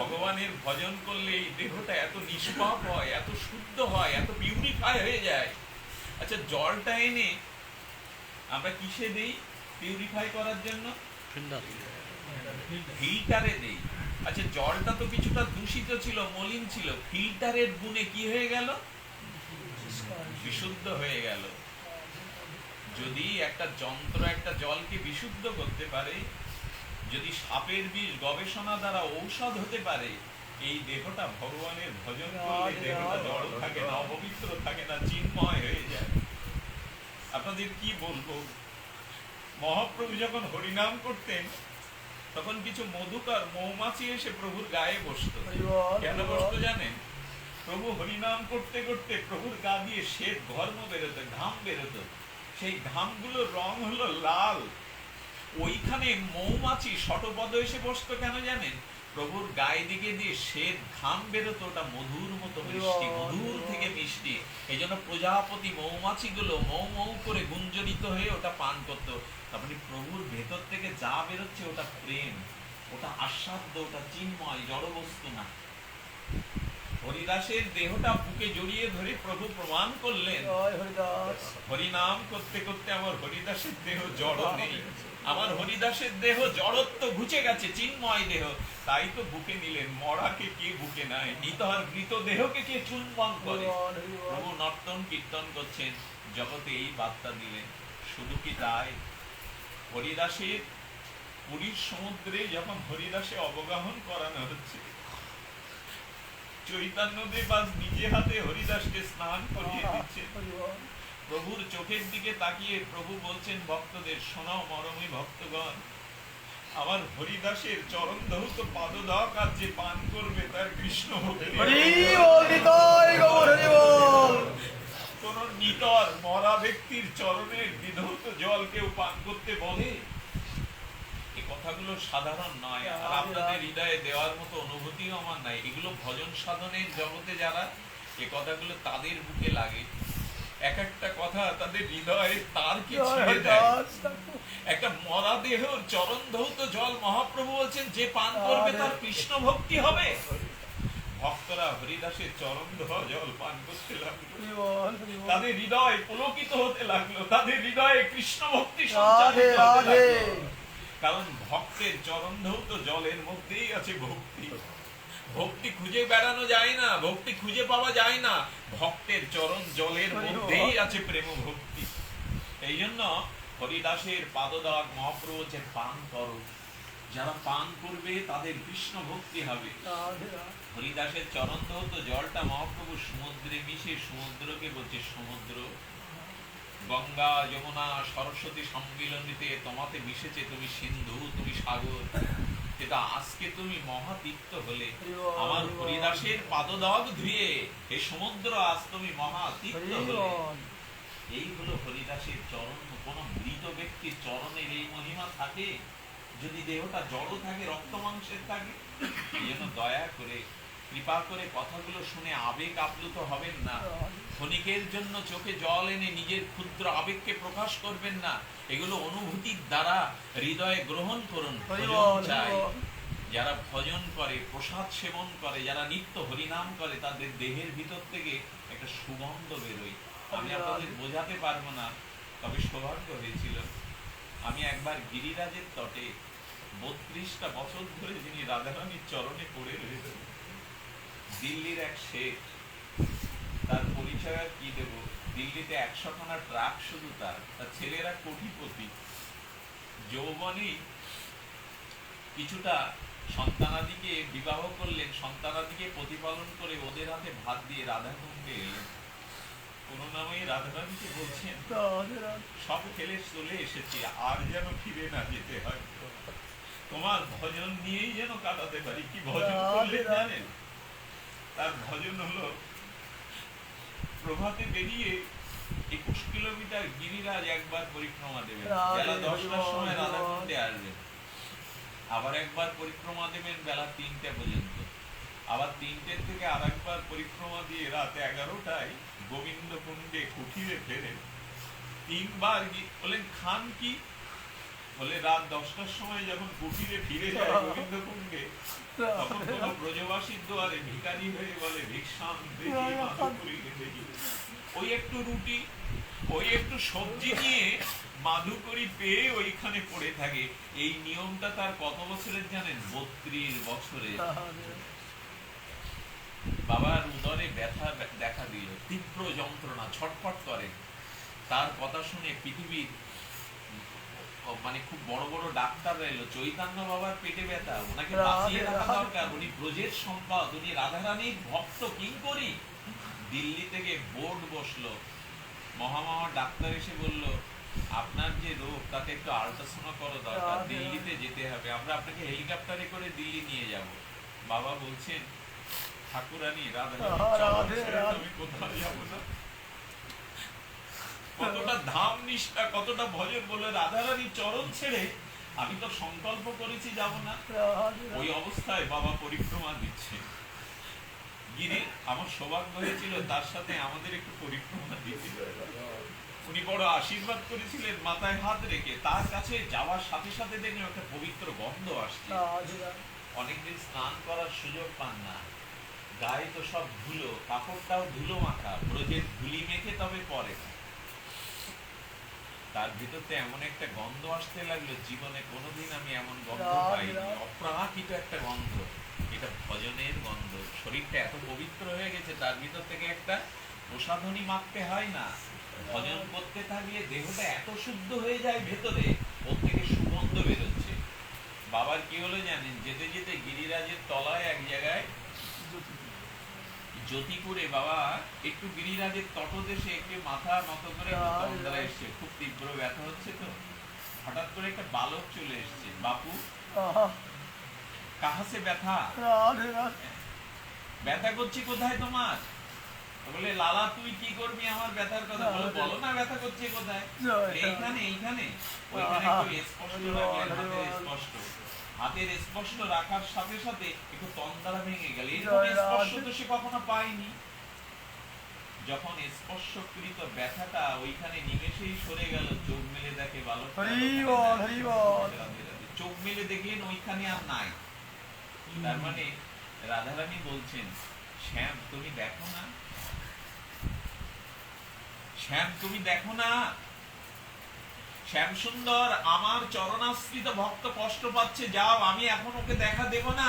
ভগবানের ভজন করলে এই দেহটা এত নিষ্পাপ হয়, এত শুদ্ধ হয়, এত পিউরিফাই হয়ে যায়। আচ্ছা জলটা এনে আমরা কিসে দেই পিউরিফাই করার জন্য? ফিল্টারে দেই। আচ্ছা জলটা তো কিছুটা দূষিত ছিল, মলিন ছিল, ফিল্টারের গুণে কি হয়ে গেল? বিশুদ্ধ হয়ে গেল। যদি একটা যন্ত্র একটা জলকে বিশুদ্ধ করতে পারে, যদি সাপের বিষ গবেষণা দ্বারা ঔষধ হতে পারে, এই দেহটা ভগবানের ভজন করলে দেহটা জড় থাকে না, অপবিত্র থাকে না, চিন্ময় হয়ে যায়। আপনাদের কি বলবো, মহাপ্রভু যখন হরিনাম করতেন তখন কিছু মধুকর মৌমাছি এসে প্রভুর গায়ে বসতো। কেন বসতো জানেন? প্রভু হরিনাম করতে করতে প্রভুর গা দিয়ে শ্বেত ঘর্ম বেরোতো, ঘাম বেরোতো। সেই ঘামগুলোর রং হলো লাল। ওইখানে মৌমাছি শতপদ এসে বসতো কেন জানেন? প্রভুর গায়ে দিকে দিয়ে শ্বেত ঘাম বেরোতো, ওটা মধুর মতো মিষ্টি, মধুর থেকে মিষ্টি। এই জন্য প্রজাপতি মৌমাছি গুলো মৌ মৌ করে গুঞ্জরিত হয়ে ওটা পান করতো। তারপরে প্রভুর ভেতর থেকে যা বেরোচ্ছে ওটা প্রেম, ওটা আস্বাদ্য, ওটা চিন্ময়, জড় বস্তু না। হরিদাসের দেহটা বুকে জড়িয়ে ধরে প্রভু প্রমাণ করলেন, হরিনাম করতে করতে আমার হরিদাসের দেহ জড় নেই, আমার হরিদাসের দেহ জড়ত্ব ঘুচে গেছে, চিন্ময় দেহ। তাই তো বুকে নিলেন। মরাকে কে বুকে নেয়? নিতর মৃত দেহকে কে চুম্বন করে? প্রভু নর্তন কীর্তন করছেন, জগতে এই বার্তা দিলেন। শুধু কি তাই? হরিদাসের পুরীর সমুদ্রে যখন হরিদাসে অবগাহন করানো হচ্ছে, চৈতন্যদেব আজ নিজে হাতে হরিদাসকে স্নান করিয়ে দিচ্ছেন। প্রভুর চোখের দিকে তাকিয়ে প্রভু বলছেন ভক্তদের, শোনাও মরমী ভক্তগণ, আমার হরিদাসের চরণ ধৌত পাদদাক আর যে পান করবে তার কৃষ্ণ ভক্তি হরি বল নিতাই গৌর হরি বল। কোন নিতর মরা ব্যক্তির চরণের বিধৌত জল কেউ পান করতে বলে? এই কথাগুলো সাধারণ নয়, আর আপনাদের হৃদয়ে দেওয়ার মতো অনুভূতিও আমার নাই। এগুলো ভজন সাধনের জগতে যারা এ কথাগুলো তাদের বুকে লাগে, এক একটা কথা তাদের হৃদয়ে তারকে ছিঁড়ে দেয়। একটা মরা দেহর চরণ ধৌত জল মহাপ্রভু বলছেন যে পান করবে তার কৃষ্ণ ভক্তি হবে। ভক্তরা হরিদাসের চরণ ধোয়া জল পান করতে লাগলো, হরি বল হরি বল। তাদের হৃদয় পুলকিত হতে লাগলো, তাদের হৃদয়ে কৃষ্ণ ভক্তি রাধে সঞ্চারিত হতে রাধে। লাগলো। কারণ ভক্তের চরণ ধৌত জলের মধ্যেই আছে ভক্তি। ভক্তি খুঁজে বেড়ানো যায় না, ভক্তি খুঁজে পাওয়া যায় না, ভক্তের চরণ জলের মধ্যেই আছে প্রেম ভক্তি। এই জন্য হরিদাসের পাদদাগ মহাপ্রভু বলছে পান করো, যারা পান করবে তাদের কৃষ্ণ ভক্তি হবে। রাধে রাধে। হরিদাসের চরণ ধৌত জলটা মহাপ্রভু সমুদ্রে মিশে সমুদ্রকে বলছে সমুদ্র, গঙ্গা যমুনা সরস্বতী সম্মিলনীতে তোমাতে মিশেছে, তুমি সিন্ধু, তুমি সাগর, এটা আজকে তুমি মহাতীর্থ হলে। আমার হরিদাসের পাদদাগ ধুয়ে এই সমুদ্র আজ তুমি মহাতীর্থ হরি হলে। বল। এই হলো হরিদাসের চরণ। কোন মৃত ব্যক্তির চরণের এই মহিমা থাকে যদি দেহটা জড় থাকে, রক্ত মাংসের থাকে? এই জন্য দয়া করে কৃপা করে কথাগুলো শুনে আবেগ আপ্লুত হবেন না। ক্ষণিকের জন্য চোখে জল এনে নিজের ক্ষুদ্র আবেগকে প্রকাশ করবেন না। এগুলো অনুভূতির দ্বারা হৃদয়ে গ্রহণ করুন। হরি ভজন বল চাই। হরি বল। যারা ভজন করে, প্রসাদ সেবন করে, যারা নিত্য হরিনাম করে, তাদের দেহের ভিতর থেকে একটা সুগন্ধ বেরোয়। আমি আপনাদের বোঝাতে পারবো না, তবে সৌভাগ্য হয়েছিল আমি একবার গিরিরাজের তটে 32টা বছর ধরে যিনি রাধারানীর চরণে পড়ে রয়েছেন, দিল্লির এক শেখ, তার পরিচয় আর কি দেব, দিল্লিতে 100খানা ট্রাক শুধু তার ছেলেরা কোটিপতি, যৌবনে কিছুটা সন্তানাদিকে বিবাহ করলেন, সন্তানাদিকে প্রতিপালন করে ওদের হাতে ভাত দিয়ে রাধাকুণ্ডে এলেন। কোন নামে রাধারানীকে বলছেন রাধে রাধে। সব খেলে চলে এসেছি, আর যেন ফিরে না যেতে হয়, তোমার ভজন নিয়েই যেন কাটাতে পারি। কি ভজন করলেন জানেন? তার ভজন হলো প্রভাতে বেরিয়ে 21 কিলোমিটার গিরিরাজ একবার পরিক্রমা দেবেন, বেলা 10টার সময় রাধাকুণ্ডে আসবেন, আবার একবার পরিক্রমা দেবেন বেলা 3টে পর্যন্ত, আবার 3টে থেকে আর একবার পরিক্রমা দিয়ে রাত 11টায় গোবিন্দ কুণ্ডে কুঠিরে ফেরেন। 3বার বলেন খান কি? বলে রাত 10টার সময় যখন কুঠিরে ফিরে যায় গোবিন্দ কুণ্ডে, তখন কোন ব্রজবাসীর দুয়ারে ভিখারি হয়ে বলে ভিক্ষাম দেহি মাধুপুরী দেহি। ওই একটু রুটি, ওই একটু সবজি নিয়ে মাধুকরী পেয়ে ওইখানে পড়ে থাকে। এই নিয়মটা তার কত বছরের জানেন? 32 বছরের। বাবার উদরে ব্যথা দেখা দিল, তীব্র যন্ত্রণা, ছটফট করে। তার কথা শুনে পৃথিবীর মানে খুব বড় বড় ডাক্তাররা এলো, চৈতন্য বাবার পেটে ব্যথা, ওনাকে বাঁচিয়ে রাখা দরকার, উনি ব্রজের সম্পদ, উনি রাধারানীর ভক্ত কিঙ্করী। দিল্লি থেকে বোর্ড বসলো, মহামহা ডাক্তার এসে বলল আপনার যে রোগ তাকে একটু আল্ট্রাসাউন্ড করা দরকার, দিল্লিতে যেতে হবে, আমরা আপনাকে হেলিকপ্টারে করে দিল্লি নিয়ে যাব। বাবা বলছেন ঠাকুরানী রাধারানী আমি কোথাও যাব না। কতটা ধাম নিষ্ঠা, কতটা ভজন, বলে রাধারানী চরণ ছেড়ে আমি তো সংকল্প করেছি যাব না। ওই অবস্থায় বাবা পরিক্রমা দিচ্ছে গিরি। আমার সৌভাগ্য হয়েছিল তার সাথে আমাদের একটু পরিক্রমা দিয়েছিল। উনি বড় আশীর্বাদ করেছিলেন মাথায় হাত রেখে। তার কাছে যাওয়ার সাথে সাথে দেখলাম একটা পবিত্র গন্ধ আসছে। অনেকদিন স্নান করার সুযোগ পান না, গায়ে তো সব ধুলো, কাপড়টাও ধুলো মাখা, ব্রজের ধুলি মেখে তবে পরে। তার ভিতরতে এমন একটা গন্ধ আসতে লাগলো, জীবনে কোনোদিন আমি এমন গন্ধ পাইনি, অপ্রাকৃত একটা গন্ধ। এটা ভজনের গন্ধ। শরীরটা এত পবিত্র হয়ে গেছে, তার ভিতর থেকে একটা প্রসাধনী মাখতে হয় না। ভজন করতে থাকলে দেহটা এত শুদ্ধ হয়ে যায়, ভেতরে ওর থেকে সুগন্ধ বেরোচ্ছে। বাবার কি হলো জানেন? যেতে যেতে গিরিরাজের তলায় এক জায়গায় জ্যোতিপুরে বাবা একটু গিরিরাজের তটদেশে একটু মাথা নত করে এসছে, খুব তীব্র ব্যথা হচ্ছে তো হঠাৎ করে একটা বালক চলে এসছে, বাপু আহা, কাহা সে ব্যথা, রাধে রাধে। ব্যথা করছে কোথায় তোমার? তো বলে লালা তুই কি করবি আমার ব্যথার কথা, বলে বলো না ব্যথা করছে কোথায়? বলে, এইখানে এইখানে। ওইখানে একটু স্পষ্ট রাখলেন, হাতের স্পষ্ট। হাতের স্পষ্ট রাখার সাথে সাথে একটু তন্দ্রা ভেঙে গেল। এরকম স্পর্শ তো সে কখনো পায়নি। যখন স্পর্শকৃত ব্যথাটা ওইখানে নিমেষেই সরে গেল, চোখ মেলে দেখে বালক, হরি বল, হরি বল। চোখ মেলে দেখলেন ওইখানে আর নাই। তার মানে রাধারানী বলছেন, শ্যাম তুমি দেখো না, শ্যাম তুমি দেখো না, শ্যাম সুন্দর আমার চরণাশ্রিত ভক্ত কষ্ট পাচ্ছে, যাও আমি এখন ওকে দেখা দেব না,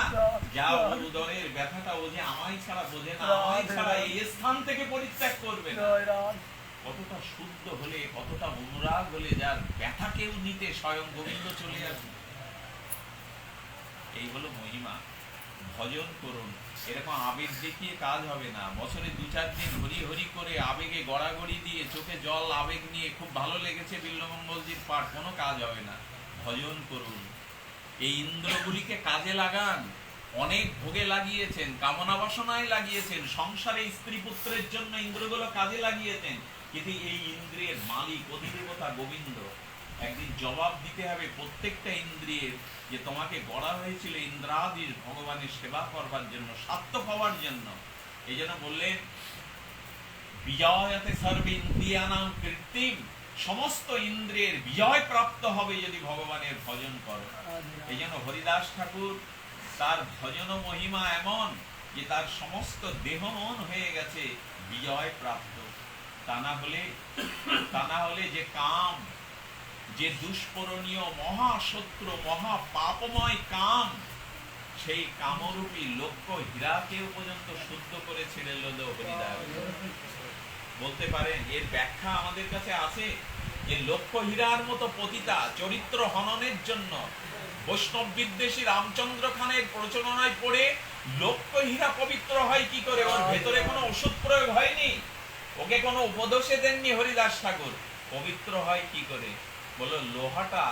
যাও ওর উদরের ব্যথাটা ও যে আমায় ছাড়া বোঝে না, আমায় ছাড়া এই স্থান থেকে পরিত্যাগ করবে না। জয় রাধে। কতটা শুদ্ধ হলে, কতটা অনুরাগ হলে যার ব্যথা কেউ নিতে স্বয়ং গোবিন্দ চলে আসবে। এই হলো মহিমা। ভজন করুন, এরকম আবেগ দেখিয়ে কাজ হবে না। বছরে 2-4 দিন হরি হরি করে আবেগে গড়াগড়ি দিয়ে চোখে জল আবেগ নিয়ে খুব ভালো লেগেছে বিল্লমঙ্গলজির পাঠ, কোনো কাজ হবে না। ভজন করুন, এই ইন্দ্রগুলিকে কাজে লাগান। অনেক ভোগে লাগিয়েছেন, কামনা বাসনায় লাগিয়েছেন, সংসারে স্ত্রী পুত্রের জন্য ইন্দ্রগুলো কাজে লাগিয়েছেন, কিন্তু এই ইন্দ্রিয়ের মালিক অধিদেবতা গোবিন্দ। একদিন জবাব দিতে হবে প্রত্যেকটা ইন্দ্রিয়ের, যে তোমাকে গড়া হয়েছিল ইন্দ্রাদির ভগবানের সেবা করবার জন্য, সার্থক হওয়ার জন্য। এই জন্য বললেন বিজয়তে সর্ব ইন্দ্রিয়ানাম কৃত্রিম, সমস্ত ইন্দ্রিয়ের বিজয় প্রাপ্ত হবে যদি ভগবানের ভজন করো। এই জন্য হরিদাস ঠাকুর তার ভজন মহিমা এমন যে তার সমস্ত দেহ মন হয়ে গেছে বিজয় প্রাপ্ত। তা না হলে যে কাম, যে দুষ্পরণীয় মহাশত্রু মহা পাপময় কাম, সেই কামরূপী লক্ষ্য হীরাকেও পর্যন্ত শুদ্ধ করে ছেড়ে লল হরিদাস। বলতে পারেন এর ব্যাখ্যা আমাদের কাছে আছে, যে লক্ষ্য হীরার মতো পতিতা চরিত্র হননের জন্য বৈষ্ণব বিদ্বেষী রামচন্দ্র খানের প্রচলনায় পড়ে লক্ষ্য হীরা পবিত্র হয় কি করে? ওর ভেতরে কোনো ওষুধ প্রয়োগ হয়নি, ওকে কোনো উপদেশে দেননি হরিদাস ঠাকুর, পবিত্র হয় কি করে? বলো লোহাটা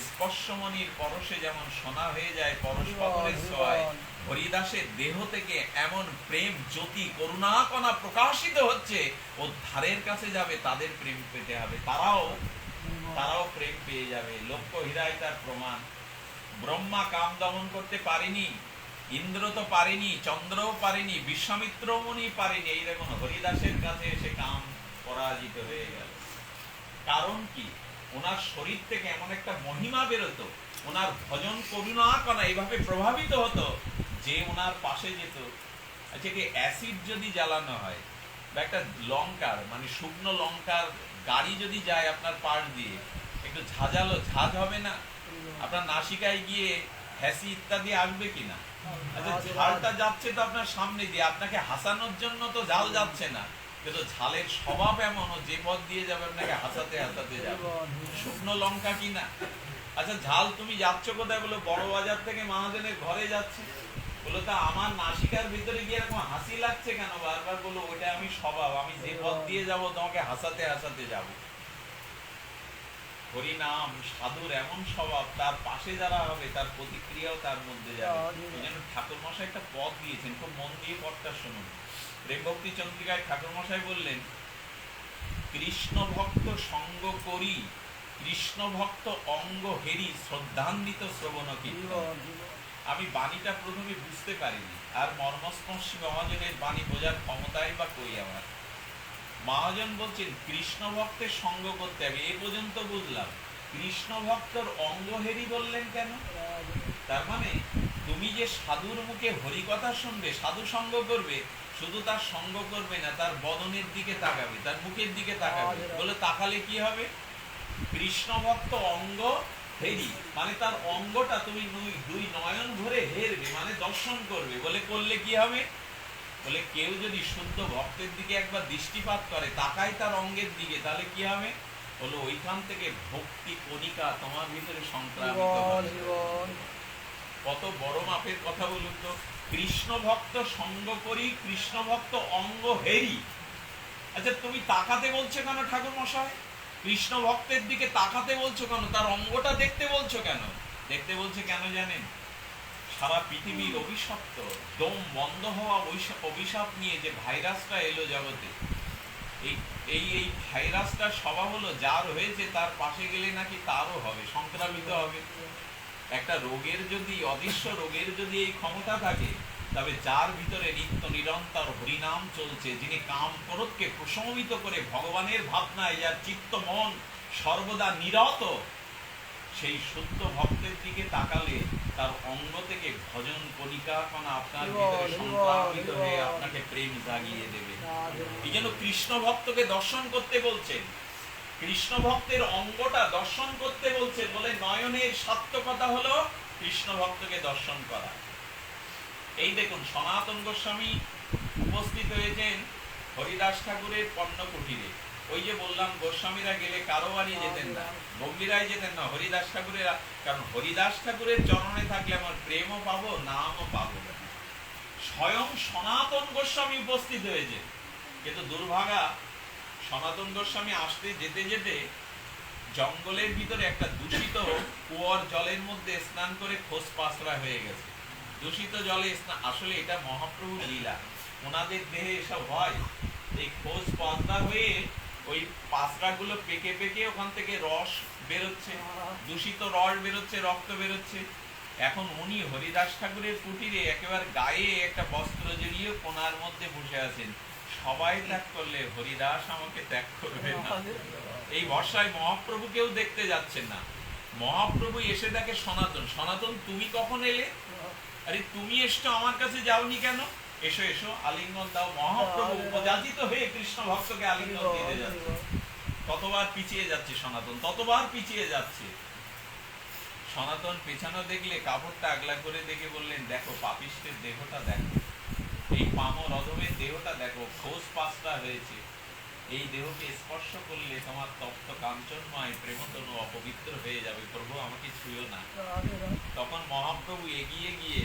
স্পর্শমণির পরশে যেমন সোনা হয়ে যায় পরস্পরের ছোঁয়ায়, হরিদাসের দেহ থেকে এমন প্রেম জ্যোতি করুণা কণা প্রকাশিত হচ্ছে, ও ধারের কাছে যাবে তাদের প্রেম পেতে হবে, তারাও প্রেম পেয়ে যাবে। লক্ষ্য হীরাই তার প্রমাণ। ব্রহ্মা কাম দমন করতে পারেনি, ইন্দ্র তো পারেনি, চন্দ্রও পারেনি, বিশ্বামিত্র মুনি পারেনি, এই দেখুন হরিদাসের কাছে এসে কাম পরাজিত হয়ে গেল। কারণ কি? ওনার শরীর থেকে এমন একটা মহিমা বেরোতো, ওনার ভজন করুণা কণা এইভাবে প্রভাবিত হতো যে ওনার পাশে যেত। আচ্ছা, কি অ্যাসিড যদি জ্বালানো হয় বা একটা লঙ্কার মানে শুকনো লঙ্কার গাড়ি যদি যায় আপনার পাশ দিয়ে, একটু ঝাঁঝালো ঝাঁঝ হবে না? আপনার নাসিকায় গিয়ে হ্যাসি ইত্যাদি আসবে কিনা? আচ্ছা, ঝালটা যাচ্ছে তো আপনার সামনে দিয়ে, আপনাকে হাসানোর জন্য তো ঝাল যাচ্ছে না, কিন্তু ঝালের স্বভাব এমন, যে পথ দিয়ে যাবে আপনাকে হাসাতে হাসাতে যাবে। শুকনো লঙ্কা কিনা? আচ্ছা, ঝাল তুমি যাচ্ছ কোথায়? বলো বড় বাজার থেকে মহাজনের ঘরে যাচ্ছে। বলো তা আমার নাসিকার ভিতরে গিয়ে এরকম হাসি লাগছে কেন বারবার? বলো ওটা আমি স্বভাব, আমি যে পথ দিয়ে যাব তোমাকে হাসাতে হাসাতে যাব। হরিনাম সাধুর এমন স্বভাব, তার পাশে যারা হবে তার প্রতিক্রিয়াও তার মধ্যে যাবে। ঠাকুর মশাই একটা পথ দিয়েছেন, খুব মন দিয়ে পথটা শুনুন। প্রেম ভক্তি চন্দ্রিকায় ঠাকুর মশাই বললেন, কৃষ্ণ ভক্ত সঙ্গ করি, কৃষ্ণ ভক্ত অঙ্গ হেরি, শ্রদ্ধান্বিত শ্রবণ কীর্তন। আমি বাণীটা প্রথমে বুঝতে পারিনি, আর মর্মস্পর্শী মহাজনের বাণী বোঝার ক্ষমতাই বা কই আমার। মহাজন বলছেন কৃষ্ণ ভক্তের সঙ্গ করতে হবে, এ পর্যন্ত বুঝলাম। কৃষ্ণ ভক্তর অঙ্গ হেরি বললেন কেন? তার মানে তুমি যে সাধুর মুখে হরি কথা শুনবে, সাধু সঙ্গ করবে, শুধু তার সঙ্গ করবে না, তার বদনের দিকে তাকাবে, তার মুখের দিকে তাকাবে। বলে তাকালে কি হবে? কৃষ্ণ ভক্ত অঙ্গ হেরি মানে তার অঙ্গটা তুমি দুই নয়ন ভরে হেরবে, মানে দর্শন করবে। বলে করলে কি হবে? বলে কেউ যদি শুদ্ধ ভক্তের দিকে একবার দৃষ্টিপাত করে, তাকায় তার অঙ্গের দিকে, তাহলে কি হবে? বলো ওইখান থেকে ভক্তি কণিকা তোমার ভিতরে সংক্রামিত হবে। কত বড় মাপের কথা বলুন তো। কৃষ্ণ ভক্ত সঙ্গ করি, কৃষ্ণ ভক্ত অঙ্গ হেরি। আচ্ছা, তুমি তাকাতে বলছো কেন ঠাকুর মশাই? কৃষ্ণ ভক্তের দিকে তাকাতে বলছো কেন? তার অঙ্গটা দেখতে বলছো কেন? দেখতে বলছে কেন জানেন? সারা পৃথিবীর অভিশপ্ত দম বন্ধ হওয়া অভিশাপ নিয়ে যে ভাইরাসটা এলো জগতে, এই এই এই ভাইরাসটার স্বভাব হলো যার হয়েছে তার পাশে গেলে নাকি তারও হবে, সংক্রামিত হবে। একটা রোগের যদি, অদৃশ্য রোগের যদি এই ক্ষমতা থাকে, তবে যার ভিতরে নিত্য নিরন্তর হরিনাম চলছে, যিনি কাম ক্রোধকে প্রশমিত করে ভগবানের ভাবনায় যার চিত্ত মন সর্বদা নিরত, সেই শুদ্ধ ভক্তের দিকে তাকালে তার অঙ্গ থেকে ভজন কণিকা কণা আপনার ভিতরে সংক্রামিত হয়ে আপনাকে প্রেম জাগিয়ে দেবে। এই জন্য কৃষ্ণ ভক্তকে দর্শন করতে বলছেন, কৃষ্ণ ভক্তের অঙ্গটা দর্শন করতে বলছেন, বলে নয়নের সার্থকতা হলো কৃষ্ণ ভক্তকে দর্শন করা। এই দেখুন সনাতন গোস্বামী উপস্থিত হয়েছেন হরিদাস ঠাকুরের পণ্য কুটিরে। ওই যে বললাম গোস্বামীরা গেলে কারো বাড়ি যেতেন না, গম্ভীরায় যেতেন না, হরিদাস ঠাকুরের, কারণ হরিদাস ঠাকুরের চরণে থাকলে আমার প্রেমও পাবো, নামও পাবো। স্বয়ং সনাতন গোস্বামী উপস্থিত হয়েছে, কিন্তু দুর্ভাগা সনাতন গোস্বামী আসতে যেতে যেতে জঙ্গলের ভিতরে একটা দূষিত কুয়োর জলের মধ্যে স্নান করে খোস পাসরা হয়ে গেছে। দূষিত জলে স্নান, আসলে এটা মহাপ্রভুর লীলা, ওনাদের দেহে এসব হয়। এই খোস পাসরা হয়ে ওই পাসরাগুলো পেকে পেকে ওখান থেকে রস বেরোচ্ছে, দূষিত রস বেরোচ্ছে, রক্ত বেরোচ্ছে। এখন উনি হরিদাস ঠাকুরের কুটিরে একেবারে গায়ে একটা বস্ত্র জড়িয়ে কোণার মধ্যে বসে আছেন। সবাই ত্যাগ করলে হরিদাস আমাকে ত্যাগ করবে না। এই বর্ষায় মহাপ্রভু কেউ দেখতে যাচ্ছেন না। মহাপ্রভু এসে দেখে সনাতন, সনাতন তুমি কখন এলে? আরে তুমি এসছো, আমার কাছে যাওনি কেন? এসো এসো, আলিঙ্গন দাও। মহাপ্রভু উপযাচিত হয়ে কৃষ্ণ ভক্তকে আলিঙ্গন দিতে যাচ্ছে। ততবার পিছিয়ে যাচ্ছে সনাতন, ততবার পিছিয়ে যাচ্ছে। সনাতন পেছানো দেখলে কাপড়টা আগলা করে দেখে বললেন, দেখো পাপিষ্টের দেহটা দেখো, এই পামর অধমের দেহটা দেখো, খোস পাসরা হয়েছে। এই দেহকে স্পর্শ করলে তোমার তপ্ত কাঞ্চনময় প্রেমতনু অপবিত্র হয়ে যাবে, প্রভু আমাকে ছুঁয়ো না। তখন মহাপ্রভু এগিয়ে গিয়ে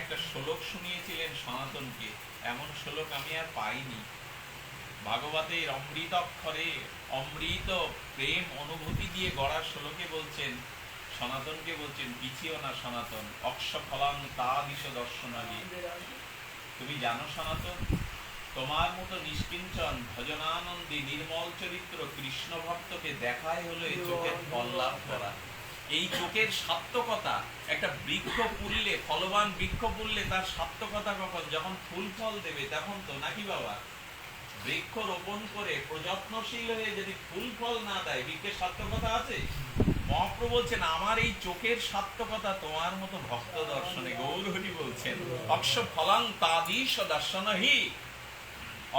একটা শ্লোক শুনিয়েছিলেন সনাতনকে। এমন শ্লোক আমি আর পাইনি। ভাগবতের অমৃত অক্ষরে অমৃত প্রেম অনুভূতি দিয়ে গড়া শ্লোকে বলছেন, সনাতনকে বলছেন, পিছিও না সনাতন, অক্ষ ফলাং তা দিশ দর্শনালি। তুমি জানো সনাতন, তোমার মতো নিষ্কিঞ্চন ভজনানন্দী নির্মল চরিত্র কৃষ্ণ ভক্তকে দেখাই হলো এই চোখের ফল লাভ করা। এই চোখের সার্থকতা, একটা বৃক্ষ পুললে, ফলবান বৃক্ষ পুললে তার সার্থকতা কখন? যখন ফুল ফল দেবে তখন তো, নাকি বাবা? বৃক্ষ রোপণ করে প্রযত্নশীল হয়ে যদি ফুল ফল না দেয়, বৃক্ষের সার্থকতা আছে? মহাপ্রভু বলছেন, আমার এই চোখের সার্থকতা তোমার মতো ভক্ত দর্শনে। গৌর হরি বলছেন, অক্ষ ফলং তাদিশ দর্শনহি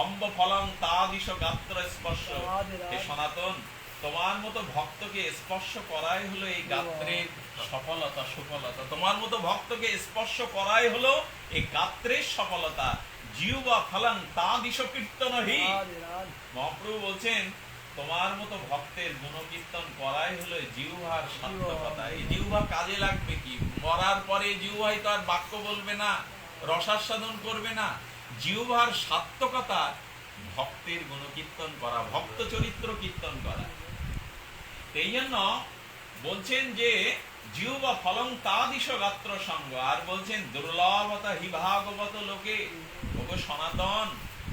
অম্ব ফলং তাদিশ গাত্র স্পর্শ। হে সনাতন, তোমার মতো ভক্তকে স্পর্শ করাই হলো এই গাত্রের সফলতা, সফলতা। তোমার মতো ভক্তকে স্পর্শ করাই হলো এই গাত্রের সফলতা। জিহ্বা ফলং তাদিশ কীর্তনহি। মহাপ্রভু বলছেন, তোমার মতো ভক্তের গুণকীর্তন করাই হলো জিহ্বার সার্থকতা। এই জিহ্বা কাজে লাগবে কি? মরার পরে জিহ্বাই তো আর বাক্য বলবে না, রসাস্বাদন করবে না। জিহ্বার সার্থকতা ভক্তের গুণকীর্তন করা, ভক্ত চরিত্র কীর্তন করা। এই জন্য বলছেন যে জিহ্বা ফলং তাদিশ গাত্র সঙ্গ। আর বলছেন, দুর্লভতা হি ভাগবত লোকে। ওগো সনাতন,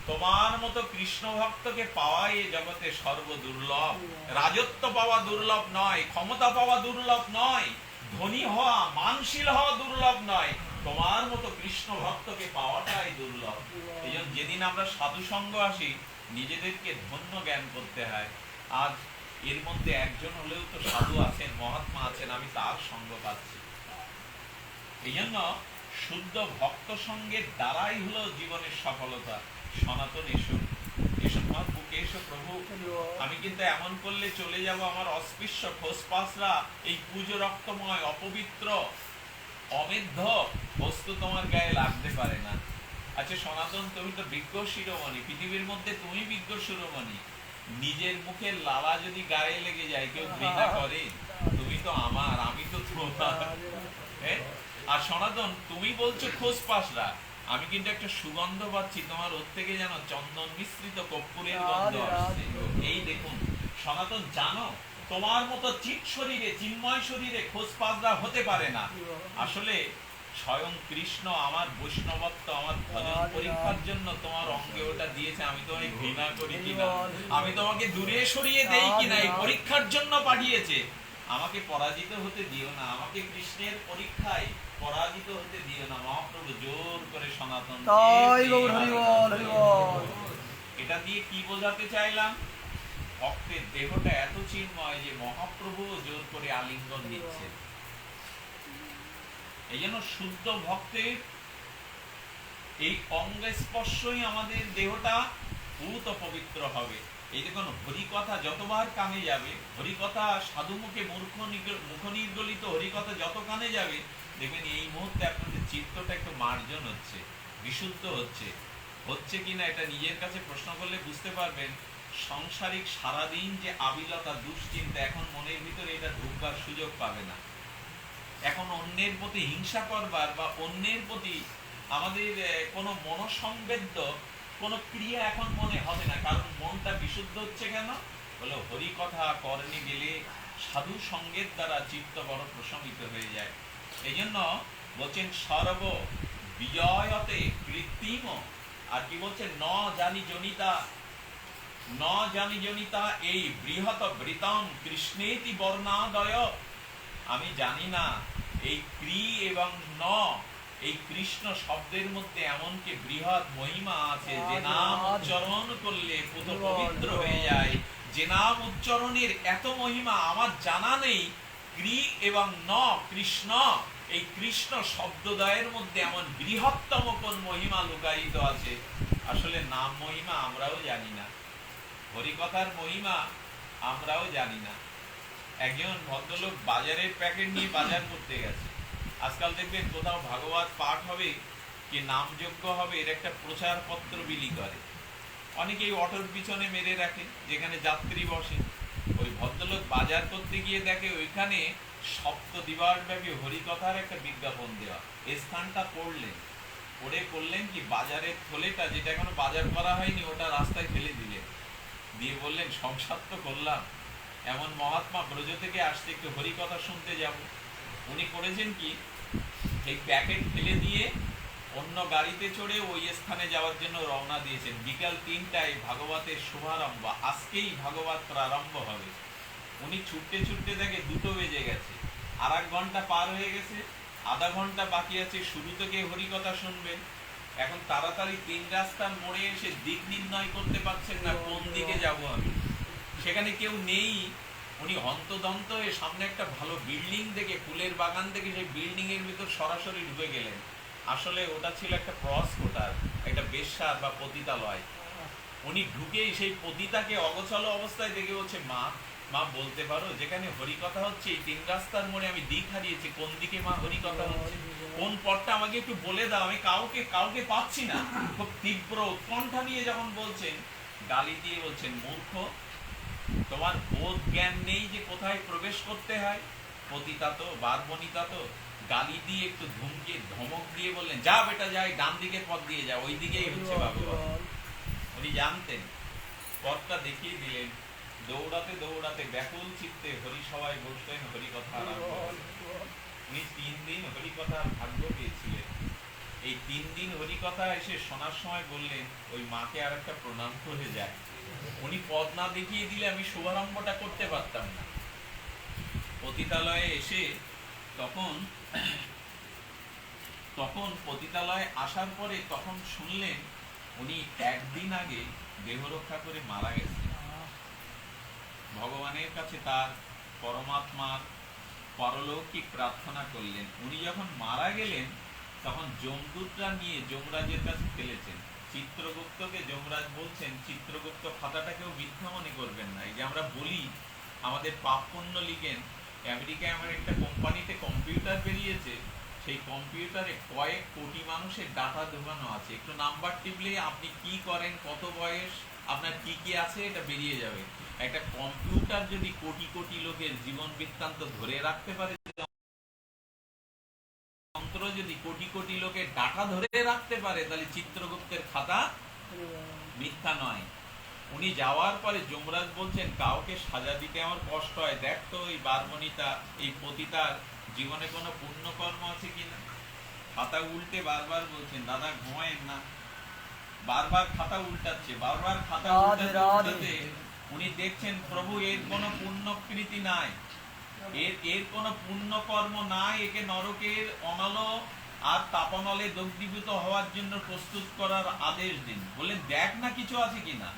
তোমার মতো কৃষ্ণ ভক্তকে পাওয়া এই জগতে সর্বদুর্লভ। রাজত্ব পাওয়া দুর্লভ নয়, ক্ষমতা পাওয়া দুর্লভ নয়, ধনী হওয়া, মানশীল হওয়া দুর্লভ নয়, তোমার মতো কৃষ্ণ ভক্তকে পাওয়াটাই দুর্লভ। এই জন্য যেদিন আমরা সাধু সঙ্গ আসি, নিজেদেরকে ধন্য জ্ঞান করতে হয়। আজ এর মধ্যে একজন হলেও তো সাধু আছেন, মহাত্মা আছেন, আমি তার সঙ্গ পাচ্ছি। এই জন্য শুদ্ধ ভক্ত সঙ্গের দ্বারাই হলো জীবনের সফলতা। সনাতন এসো, এসো তোমার বুকে এসো প্রভু। আমি কিন্তু এমন করলে চলে যাব, আমার অস্পৃশ্য খোসপাসরা এই পুজো রক্তময় অপবিত্র অমেধ্য বস্তু তোমার গায়ে লাগতে পারে না। আচ্ছা সনাতন, তুমি তো বিজ্ঞ শিরোমণি, পৃথিবীর মধ্যে তুমি বিজ্ঞ শিরোমণি। নিজের মুখের লালা যদি গায়ে লেগে যায় কেউ ঘৃণা করে? তুমি তো আমার, আমি তো তোমার। আর সনাতন, তুমি বলছো খোসপাসরা, আমি কিন্তু একটা সুগন্ধ পাচ্ছি তোমার ওর থেকে, যেন চন্দন মিশ্রিত কর্পূরের গন্ধ আসছে। এই দেখুন সনাতন জানো তোমার মতো চিৎ শরীরে চিন্ময় শরীরে খোঁজ পাজরা হতে পারে না। আসলে স্বয়ং কৃষ্ণ আমার বৈষ্ণবত্ব আমার ভজন পরীক্ষার জন্য তোমার অঙ্গে ওটা দিয়েছে। আমি তোমাকে ঘৃণা করি কিনা, আমি তোমাকে দূরে সরিয়ে দেই কিনা, এই পরীক্ষার জন্য পাঠিয়েছে। আমাকে পরাজিত হতে দিও না, আমাকে কৃষ্ণের পরীক্ষায় পরাজিত হতে দিও না। মহাপ্রভু জোর করে সনাতন তাই গৌর হরি বল, হরি বল। এটা দিয়ে কি বোঝাতে চাইলাম? ভক্তের দেহটা এত চিন্ময় যে মহাপ্রভু জোর করে আলিঙ্গন দিচ্ছে। এই জন্য শুদ্ধ ভক্তের এই অঙ্গ স্পর্শই আমাদের দেহটা ভূত পবিত্র হবে। এই দেখুন হরিকথা যতবার কানে যাবে, হরিকথা সাধু মুখে মুখ নির্গলিত হরিকথা যত কানে যাবে, দেখবেন এই মুহূর্তে আপনাদের চিত্তটা একটু মার্জন হচ্ছে, বিশুদ্ধ হচ্ছে। হচ্ছে কিনা এটা নিজের কাছে প্রশ্ন করলে বুঝতে পারবেন। সাংসারিক সারাদিন যে আবিলতা দুশ্চিন্তা, এখন মনের ভিতরে এটা ঢুকবার সুযোগ পাবে না। এখন অন্যের প্রতি হিংসা করবার বা অন্যের প্রতি আমাদের কোনো মনোসংবেদ্য কোনো ক্রিয়া এখন মনে হবে না। কারণ মনটা বিশুদ্ধ হচ্ছে কেন? বলো হরি কথা করণে গেলে সাধু সঙ্গের দ্বারা চিত্ত বড় প্রশমিত হয়ে যায়। এই জন্য বলছেন সর্ব বিজয়তে কৃত্রিম, আর কি বলছেন ন জানি জনিতা, ন জানি জনিতা এই বৃহৎ বৃতম কৃষ্ণেতি বর্ণাদয়। আমি জানি না এই ক্রি এবং ন, এই কৃষ্ণ শব্দের মধ্যে এমন কি বৃহৎ মহিমা আছে যে নাম উচ্চারণ করলে পুত পবিত্র হয়ে যায়। যে নাম উচ্চারণের এত মহিমা আমার জানা নেই। ক্রি এবং ন কৃষ্ণ, এই কৃষ্ণ শব্দদ্বয়ের মধ্যে এমন বৃহত্তম কোন মহিমা লুকায়িত আছে। আসলে নাম মহিমা আমরাও জানি না, হরিকথার মহিমা আমরাও জানি না। একজন ভদ্রলোক বাজারের প্যাকেট নিয়ে বাজার করতে গেছে। আজকাল দেখবেন কোথাও ভাগবত পাঠ হবে কি নামযজ্ঞ হবে, এর একটা প্রচার পত্র বিলি করে। অনেকেই অটোর পিছনে মেরে রাখে যেখানে যাত্রী বসে। ওই ভদ্রলোক বাজার করতে গিয়ে দেখে ওইখানে সপ্ত দিবস ব্যাপী হরিকথার একটা বিজ্ঞাপন দেওয়া। এই স্থানটা পড়লেন, পড়ে করলেন কি বাজারের থলেটা যেটা এখনো বাজার করা হয়নি ওটা রাস্তায় ফেলে দিলেন, দিয়ে বললেন সংসার তো করলাম, এমন মহাত্মা ব্রজ থেকে আসছে, একটু হরিকথা শুনতে যাব। উনি করেছেন কি এই প্যাকেট ফেলে দিয়ে অন্য গাড়িতে চড়ে ওই স্থানে যাওয়ার জন্য রওনা দিয়েছেন। বিকাল 3টায় ভাগবতের শুভারম্ভ, আজকেই ভাগবত প্রারম্ভ হবে। উনি ছুটতে ছুটতে দেখে 2টো বেজে গেছে, আর 1 ঘন্টা পার হয়ে গেছে, আধা ঘন্টা বাকি আছে, শুরু থেকে হরিকথা শুনবেন। এখন তাড়াতাড়ি 3 রাস্তার মোড়ে এসে দিক নির্ণয় করতে পারছেন না কোন দিকে যাব আমি, সেখানে কেউ নেই। উনি হন্তদন্ত হয়ে সামনে একটা ভালো বিল্ডিং দেখে, ফুলের বাগান দেখে সেই বিল্ডিং এর ভিতর সরাসরি ঢুকে গেলেন। আসলে ওটা ছিল একটা ক্রস কোটার, একটা বেশ্যার বা পতিতালয়। উনি ঢুকেই সেই পতিতাকে অগোছাল অবস্থায় দেখে বলছে, মা মা বলতে পারো যেখানে হরিকথা হচ্ছে এই 3 রাস্তার মোড়ে আমি দিক হারিয়েছি, কোন দিকে মা হরিকথা হচ্ছে, কোন পথটা আমাকে একটু বলে দাও, আমি কাউকে পাচ্ছি না। খুব তীব্র উৎকণ্ঠা নিয়ে যখন বলছেন, গালি দিয়ে বলছেন, মূর্খ, তোমার বোধ জ্ঞান নেই যে কোথায় প্রবেশ করতে হয়। পতিতা তো বারবনিতা তো, গালি দিয়ে একটু ধমক দিয়ে বললেন, যা বেটা যাই, ডান দিকের পথ দিয়ে যা, ওই দিকেই হচ্ছে ভাগবত। উনি জানতেন, পথটা দেখিয়ে দিলেন। দৌড়াতে দৌড়াতে ব্যাকুল চিত্তে হরিসভায় বসলেন, হরিকথা আরম্ভ হলো। উনি 3 দিন হরিকথার ভাগ্য পেয়েছিলেন। এই 3 দিন হরিকথা এসে শোনার সময় বললেন, ওই মাকে আর একটা প্রণাম করে যায়। উনি পথ না দেখিয়ে দিলে আমি শুভারম্ভটা করতে পারতাম না। পতিতালয়ে এসে তখন পতিতালয়ে আসার পরে তখন শুনলেন উনি 1 দিন আগে দেহ রক্ষা করে মারা গেছেন। ভগবানের কাছে তার পরমাত্মার পরলৌকিক প্রার্থনা করলেন। উনি যখন মারা গেলেন তখন যমদূতরা নিয়ে যমরাজের কাছে ফেলেছেন। চিত্রগুপ্তকে যমরাজ বলছেন, চিত্রগুপ্ত খাতাটাকেও মিথ্যা মনে করবেন না। এই যে আমরা বলি আমাদের পাপ পুণ্য লিখেন, আমেরিকায় আমার একটা কোম্পানিতে কম্পিউটার বেরিয়েছে, সেই কম্পিউটারে কয়েক কোটি মানুষের ডাটা ঢোকানো আছে। একটু নাম্বার টিপলে আপনি কি করেন, কত বয়স, আপনার কি কি আছে, এটা বেরিয়ে যাবে। একটা কম্পিউটার যদি কোটি কোটি লোকের জীবন বৃত্তান্ত ধরে রাখতে পারে, যন্ত্র যদি কোটি কোটি লোকের ডাটা ধরে রাখতে পারে, তাহলে চিত্রগুপ্তের খাতা মিথ্যা নয়। উনি যাওয়ার পরে যমরাজ বলছেন কাউকে সাজা দিতে আমার কষ্ট হয়, দেখ তো এই বারবনিতা এই পতিতার জীবনে কোনো পুণ্যকর্ম আছে কিনা। খাতা উল্টে বারবার বলছেন দাদা ঘুমায়েন না, বারবার খাতা উল্টাচ্ছে, বারবার খাতা রাধে উল্টাতে রাধে। উল্টাতে উনি দেখছেন প্রভু এর কোনো পুণ্যকৃতি নাই, এর কোনো পুণ্যকর্ম নাই, একে নরকের অনল আর তাপনলে দগ্ধীভূত হওয়ার জন্য প্রস্তুত করার আদেশ দিন। বললেন দেখ না কিছু আছে কিনা।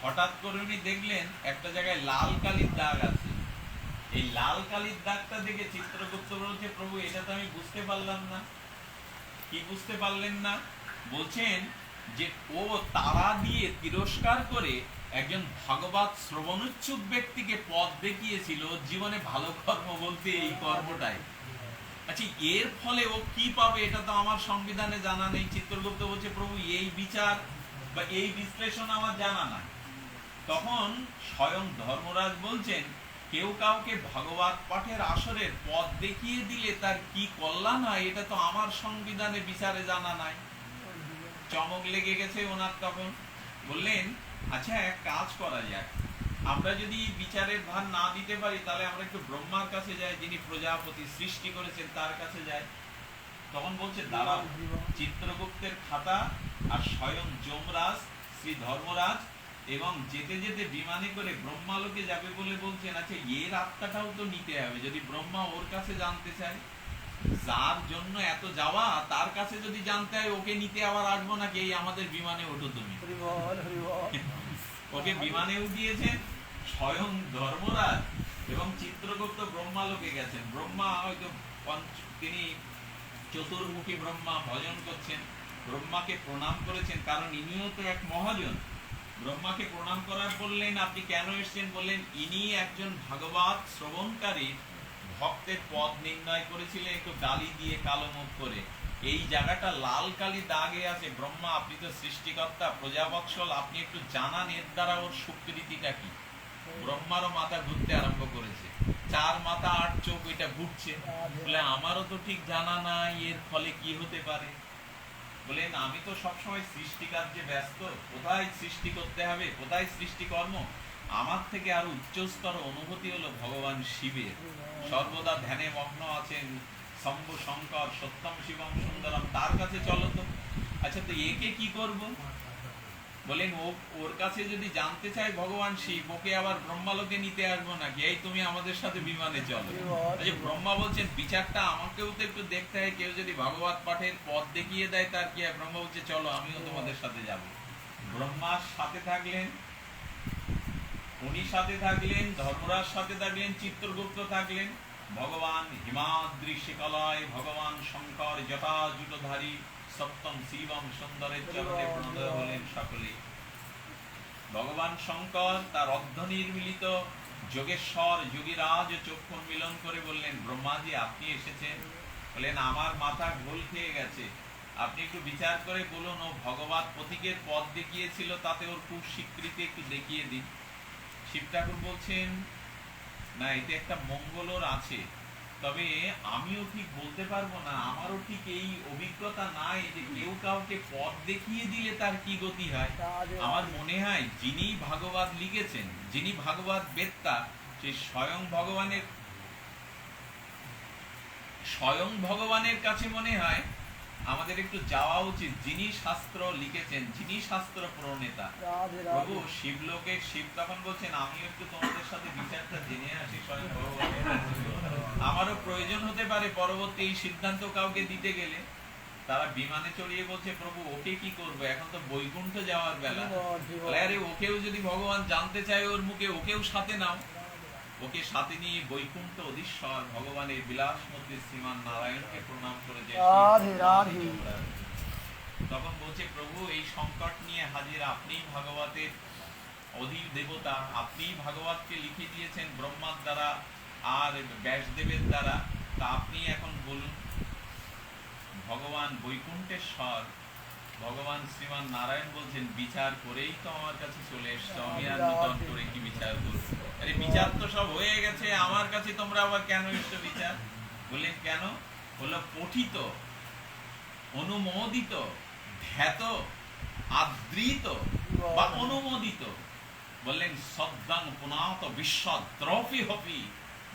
হঠাৎ করে উনি দেখলেন একটা জায়গায় লাল কালির দাগ আছে। এই লাল কালির দাগটা দেখে চিত্রগুপ্ত বলছে প্রভু এটা তো আমি বুঝতে পারলাম না। কি বুঝতে পারলেন না? বলছেন যে ও তারা দিয়ে তিরস্কার করে একজন ভাগবত শ্রবণোচ্ছুক ব্যক্তিকে পথ দেখিয়েছিল। জীবনে ভালো কর্ম বলতে এই কর্মটাই। আচ্ছা এর ফলে ও কি পাবে এটা তো আমার সংবিধানে জানা নেই। চিত্রগুপ্ত বলছে প্রভু এই বিচার বা এই বিশ্লেষণ আমার জানা নাই। তখন স্বয়ং ধর্মরাজ বলছেন কেউ কাউকে ভাগবত পাঠের আসরের পথ দেখিয়ে দিলে তার কি কল্যাণ হয় এটা তো আমার সংবিধানে বিচারে জানা নাই। চমক লেগে গেছে ওনার। তখন বললেন আচ্ছা এক কাজ করা যাক, আমরা যদি বিচারের ভার না দিতে পারি তাহলে আমরা একটু ব্রহ্মার কাছে যাই, যিনি প্রজাপতি সৃষ্টি করেছেন তার কাছে যাই। তখন বলছে দাঁড়াও, চিত্রগুপ্তের খাতা আর স্বয়ং যমরাজ শ্রী ধর্মরাজ এবং যেতে যেতে বিমানে করে ব্রহ্মালোকে যাবে বলে বলছেন। আচ্ছা এর আত্মাটাও তো নিতে হবে, যদি ব্রহ্মা ওর কাছে জানতে চায়, যার জন্য এত যাওয়া তার কাছে যদি জানতে হয় ওকে নিতে আবার আসবো নাকি, এই আমাদের বিমানে ওঠো তুমি। হরি বল হরি বল। ওকে বিমানে উঠিয়েছেন স্বয়ং ধর্মরাজ এবং চিত্রগুপ্ত ব্রহ্মালোকে গেছেন। ব্রহ্মা হয়তো তিনি চতুর্মুখী ব্রহ্মা ভজন করছেন, ব্রহ্মাকে প্রণাম করেছেন, কারণ ইনিও তো এক মহাজন। ব্রহ্মাকে প্রণাম করার বললেন আপনি কেন এসেছেন? বললেন ইনি একজন ভাগবত শ্রবণকারী ভক্তের পদ নির্ণয় করেছিলেন একটু গালি দিয়ে কালো মুখ করে। এই জায়গাটা লাল কালি দাগে আছে। ব্রহ্মা আপনি তো সৃষ্টিকর্তা প্রজাবৎসল, আপনি একটু জানান এর দ্বারা ওর সুকৃতিটা কি। ব্রহ্মারও মাথা ঘুরতে আরম্ভ করেছে, চার মাথা আট চোখ এটা ঘুরছে। বলে আমারও তো ঠিক জানা নাই এর ফলে কি হতে পারে। বলেন আমি তো সবসময় সৃষ্টিকার্যে ব্যস্ত, কোথায় সৃষ্টি করতে হবে, কোথায় সৃষ্টিকর্ম। আমার থেকে আরো উচ্চস্তর অনুভূতি হলো ভগবান শিবের, সর্বদা ধ্যানে মগ্ন আছেন শম্ভু শঙ্কর সত্যম শিবম সুন্দরম, তার কাছে চলো তো। আচ্ছা তো একে কি করব? বলেন ওর কাছে যদি জানতে চাই ভগবান শিব, ওকে আবার ব্রহ্মালোকে নিতে আসবো নাকি? এই তুমি আমাদের সাথে বিমানে চলো। আচ্ছা ব্রহ্মা বলছেন বিচারটা আমাকেও তো একটু দেখতে হয়, কেউ যদি ভাগবত পাঠের পথ দেখিয়ে দেয় তার কি হয়? ব্রহ্মা বলছে চলো আমিও তোমাদের সাথে যাব। ব্রহ্মার সাথে থাকলেন, উনি সাথে থাকলেন, ধর্মরাজ সাথে থাকলেন, চিত্রগুপ্ত থাকলেন, ভগবান হিমাদ্রি শিকালয় ভগবান শঙ্কর জটাজুটধারী সপ্তম শিবম সুন্দরের চরণে প্রণত হলেন সকলে। ভগবান শঙ্কর তার অর্ধনির্মিলিত যোগেশ্বর যোগীরাজ চক্ষু মিলন করে বললেন ব্রহ্মাজি আপনি এসেছেন। বললেন আমার মাথা ঘোল খেয়ে গেছে, আপনি একটু বিচার করে বলুন ও ভগবত পথিকের পথ দেখিয়েছিল তাতে ওর খুব স্বীকৃতি একটু দেখিয়ে দিন। শিব ঠাকুর বলছেন না এতে একটা মঙ্গলর আছে, তবে আমিও ঠিক বলতে পারবো না, আমারও ঠিক এই অভিজ্ঞতা নাই যে কেউ কাউকে পথ দেখিয়ে দিলে তার কি গতি হয়। আমার মনে হয় যিনি ভাগবত লিখেছেন, যিনি ভাগবত বেত্তা, সেই স্বয়ং ভগবানের কাছে মনে হয় আমাদের একটু যাওয়া উচিত। যিনি শাস্ত্র লিখেছেন, যিনি শাস্ত্র প্রণেতা প্রভু শিবলোকে। শিব তখন বলছেন আমি একটু তোমাদের সাথে বিচারটা জেনে আসি স্বয়ং ভগবানের কাছে। আমারও প্রয়োজন হতে পারে পরবর্তী এই সিদ্ধান্ত কাউকে দিতে গেলে। তারা বিমানে চড়িয়ে বলছে প্রভু ওকে কি করবো, এখন তো বৈকুণ্ঠ যাওয়ার বেলা। আরে ওকেও যদি ভগবান জানতে চায় ওর মুখে, ওকেও সাথে নাও। ওকে সাথে নিয়ে বৈকুণ্ঠ অধীশ্বর ভগবানের বিলাসমূর্তি শ্রীমান নারায়ণকে প্রণাম করে যে তখন বলছে প্রভু এই সংকট নিয়ে হাজির, আপনি ভাগবতের অধীর দেবতা, আপনি ভাগবতকে লিখে দিয়েছেন ব্রহ্মার দ্বারা আর ব্যাসদেবের দ্বারা, তা আপনি এখন বলুন। ভগবান বৈকুণ্ঠেশ্বর ভগবান শ্রীমান নারায়ণ বলছেন বিচার করেই তো আমার কাছে চলে এসছো, আমি আর নতুন করে কি বিচার করবো? আরে বিচার তো সব হয়ে গেছে, আমার কাছে তোমরা আবার কেন এসছো বিচার? বললেন কেন? বললো পঠিত অনুমোদিত ধ্যাত আদৃত বা অনুমোদিত, বললেন সদ্দাং পুনাত বিশ্বদ্রফি হপি।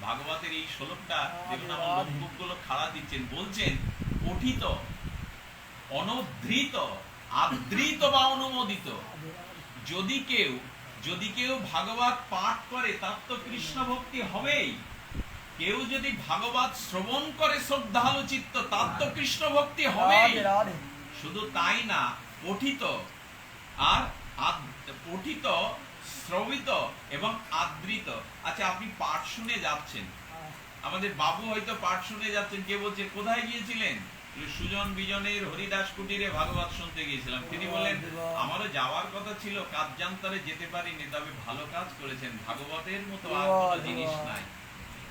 ভাগবতের এই শ্লোকটা দেখুন, আমার লোকবুক গুলো খাড়া দিচ্ছেন, বলছেন পঠিত, অনুধৃত, আদৃত বা অনুমোদিত। যদি কেউ ভাগবত পাঠ করে তার তো কৃষ্ণ ভক্তি হবেই। কেউ যদি ভাগবত শ্রবণ করে শ্রদ্ধালু চিত্ত, তার তো কৃষ্ণ ভক্তি হবেই। শুধু তাই না, পঠিত আর পঠিত, শ্রবিত এবং আদৃত। আচ্ছা, আপনি পাঠ শুনে যাচ্ছেন, আমাদের বাবু হয়তো পাঠ শুনে যাচ্ছেন, কে বলছে কোথায় গিয়েছিলেন? সুজন বিজনের হরিদাস কুটিরে ভাগবত শুনতে গিয়েছিলাম। তিনি বললেন আমারও যাওয়ার কথা ছিল, কার্যান্তরে যেতে পারিনি, তবে ভালো কাজ করেছেন, ভাগবতের মতো আর কোনো জিনিস নাই।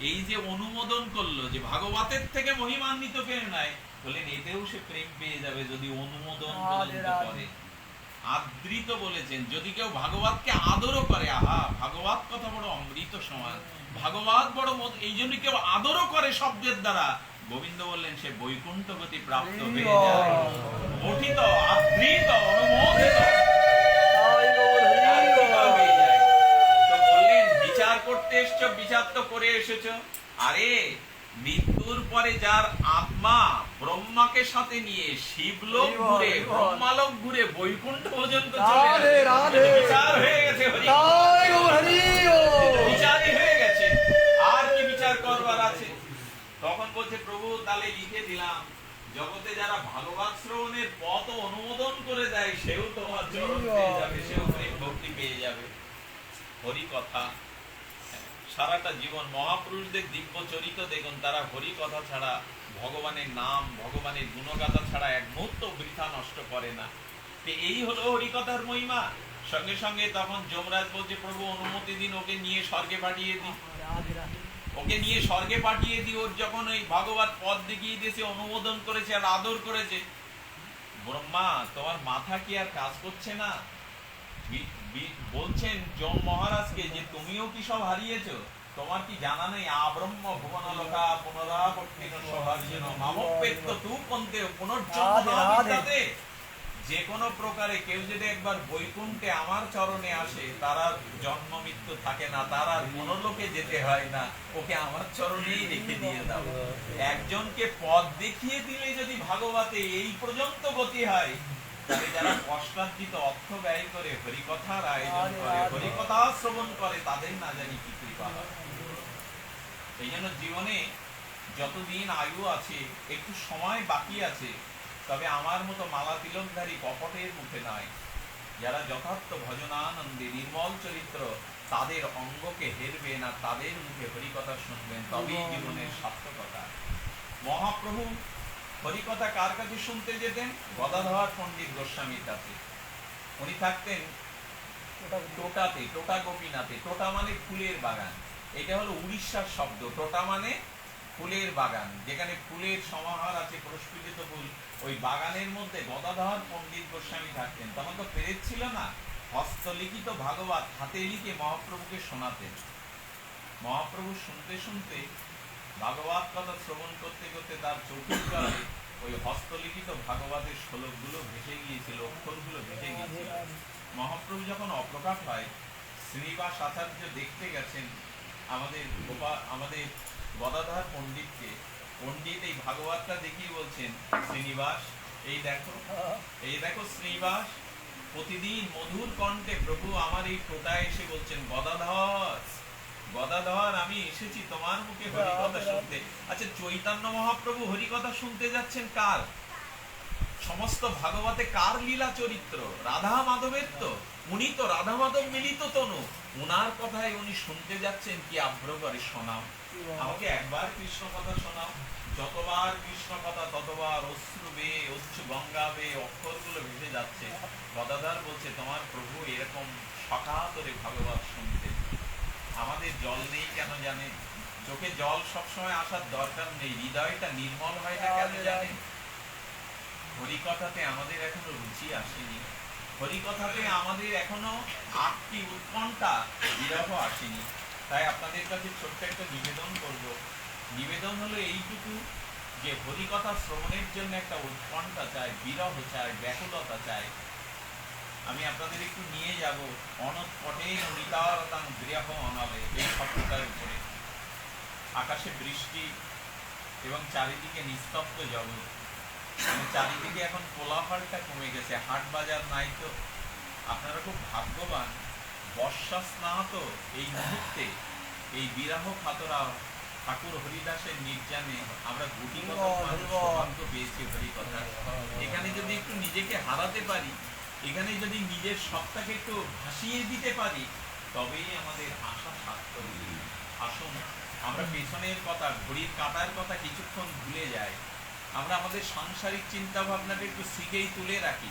এই যে অনুমোদন করলো যে ভাগবতের থেকে মহিমান্বিত কেউ নাই, বললেন এতেও সে প্রেম পেয়ে যাবে যদি অনুমোদন পর্যন্ত করে। আদৃত বলেছেন, যদি কেউ ভাগবতকে আদরও করে, আহা ভাগবত কথা বড় অমৃত সমান, ভাগবত বড় এই জন্য কেউ আদরও করে শব্দের দ্বারা, গোবিন্দ বললেন সে বৈকুণ্ঠ গতি প্রাপ্ত হয়ে যায়। পঠিত, আদৃত, অনুমোদিত হয়ে যায়। তো বললেন বিচার করতে এসছো, বিচার তো করে এসেছো। আরে মৃত্যুর পরে যার আত্মা ব্রহ্মাকে সাথে নিয়ে শিবলোক ঘুরে, ব্রহ্মালোক ঘুরে, বৈকুণ্ঠ পর্যন্ত চলে গেছে, বিচার হয়ে গেছে, বিচারই হয়ে গেছে, আর কি বিচার করবার আছে? তখন বলছে প্রভু তাহলে লিখে দিলাম, জগতে যারা ভাগবত শ্রবণের পথ অনুমোদন করে দেয়, সেও তোমার চরণ পেয়ে যাবে, সেও প্রেম ভক্তি পেয়ে যাবে। হরি কথা সারাটা জীবন, মহাপুরুষদের দিব্য চরিত্র দেখুন, তারা হরি কথা ছাড়া, ভগবানের নাম, ভগবানের গুণগাথা ছাড়া এক মুহূর্ত বৃথা নষ্ট করে না। এই হলো হরিকথার মহিমা। সঙ্গে সঙ্গে তখন যমরাজ বলছে প্রভু অনুমতি দিন, ওকে নিয়ে স্বর্গে পাঠিয়ে দিই, ওকে নিয়ে স্বর্গে পাঠিয়ে দিই। ওর যখন ওই ভাগবত পদ দেখিয়ে দিয়েছে, অনুমোদন করেছে আর আদর করেছে, ব্রহ্মা তোমার মাথা কি আর কাজ করছে না? বলছেন যম মহারাজকে যে তুমিও কি সব হারিয়েছো? তোমার কি জানা নেই আব্রহ্ম ভুবনলোকা পুনরাবর্তিন সভার্জেন মামপেত্য তু পন্তে পুনর্জন্ম নাবিদ্যাতে। যে কোনো প্রকারে কেউ যদি একবার বৈকুণ্ঠে আমার চরণে আসে, তার আর জন্ম মৃত্যু থাকে না, তার আর মনোলোকে যেতে হয় না, ওকে আমার চরণেই রেখে দিয়ে দাও। একজনকে পথ দেখিয়ে দিলে যদি ভাগবতে এই পর্যন্ত গতি হয়, তাহলে যারা কষ্টার্জিত অর্থ ব্যয় করে হরিকথার আয়োজন করে, হরিকথা শ্রবণ করে, তাদের না জানি কি কৃপা হয়। এই জন্য জীবনে যতদিন আয়ু আছে, একটু সময় বাকি আছে, তবে আমার মতো মালা তিলকধারী কপটের মুখে নয়, যারা যথার্থ ভজনানন্দে নির্মল চরিত্র, তাদের অঙ্গকে হেরবে না, তাদের মুখে হরিকথা শুনবেন, তবেই জীবনের সার্থকতা। মহাপ্রভু হরিকথা কার কাছে শুনতে যেতেন? গদাধর পণ্ডিত গোস্বামীর কাছে। উনি থাকতেন টোটাতে, টোটা গোপীনাথে। টোটা মানে ফুলের বাগান, এটা হলো উড়িষ্যার শব্দ। টোটা মানে ফুলের বাগান, যেখানে ফুলের সমাহার আছে, প্রস্ফুটিত ফুল। ওই বাগানের মধ্যে গদাধর পণ্ডিত গোস্বামী থাকতেন। তখন তো পেরেক ছিল না, হস্তলিখিত ভাগবত হাতে লিখে মহাপ্রভুকে শোনাতেন। মহাপ্রভু শুনতে শুনতে, ভাগবত কথা শ্রবণ করতে করতে তার চোখের জলে ওই হস্তলিখিত ভাগবতের শ্লোকগুলো ভেসে গিয়েছিল, অক্ষরগুলো ভেসে গিয়েছিল। মহাপ্রভু যখন অপ্রকাশ হয়, শ্রীনিবাস আচার্য দেখতে গেছেন আমাদের গদাধর পণ্ডিতকে। পণ্ডিত এই ভাগবতটা দেখিয়ে বলছেন, শ্রীনিবাস এই দেখো শ্রীনিবাস, প্রতিদিন মধুর কণ্ঠে প্রভু আমার এই টোটায় এসে বলছেন, গদাধর আমি এসেছি তোমার মুখে হরিকথা শুনতে। আচ্ছা, চৈতন্য মহাপ্রভু হরিকথা শুনতে যাচ্ছেন কার? সমস্ত ভাগবতে কার লীলা চরিত্র? রাধা মাধবের তো। উনি তো রাধা মাধব মিলিত তনু, উনার কথায় উনি শুনতে যাচ্ছেন। কি আগ্রহ করে শোনাও, আমাকে একবার কৃষ্ণ কথা শোনাও। যতবার কৃষ্ণ কথা ততবার অশ্রু বেয়ে, অশ্রু গঙ্গা বেয়ে অক্ষরগুলো ভেসে যাচ্ছে। গদাধর বলছে তোমার প্রভু এরকম সকাতরে ভাগবত শুনতে। আমাদের জল নেই কেন জানেন? চোখে জল সবসময় আসার দরকার নেই, হৃদয়টা নির্মল হয় না কেন জানেন? হরিকথাতে আমাদের এখনো রুচি আসেনি, হরিকথাতে আমাদের এখনো আটটি উৎকণ্ঠা, বিরহ আসেনি। তাই আপনাদের কাছে ছোট্ট একটা নিবেদন করব। নিবেদন হলো এইটুকু, যে হরিকথা শ্রবণের জন্য একটা উৎকণ্ঠা চাই, বিরহ চাই, ব্যাকুলতা চাই। আমি আপনাদের একটু নিয়ে যাব অনৎপটেন নিতারতাং গৃহ অনলে এই শব্দটার উপরে। আকাশে বৃষ্টি এবং চারিদিকে নিস্তব্ধ জগৎ, চারিদিকে এখন কোলাহলটা কমে গেছে, হাট বাজার নাই। তো আপনারা খুব ভাগ্যবান, বর্ষা স্নাত এই মুহূর্তে এই বিরাহ খাতরা ঠাকুর হরিদাসের নির্যানে আমরা গুটি সৌভাগ্য পেয়েছি হরিকথা। এখানে যদি একটু নিজেকে হারাতে পারি, এখানে যদি নিজের সত্তাকে একটু ভাসিয়ে দিতে পারি, তবেই আমাদের আশা সার্থক। আসুন আমরা পেছনের কথা, ঘড়ির কাঁটার কথা কিছুক্ষণ ভুলে যাই, আমরা আমাদের সাংসারিক চিন্তা ভাবনাটা একটু শিখেই তুলে রাখি।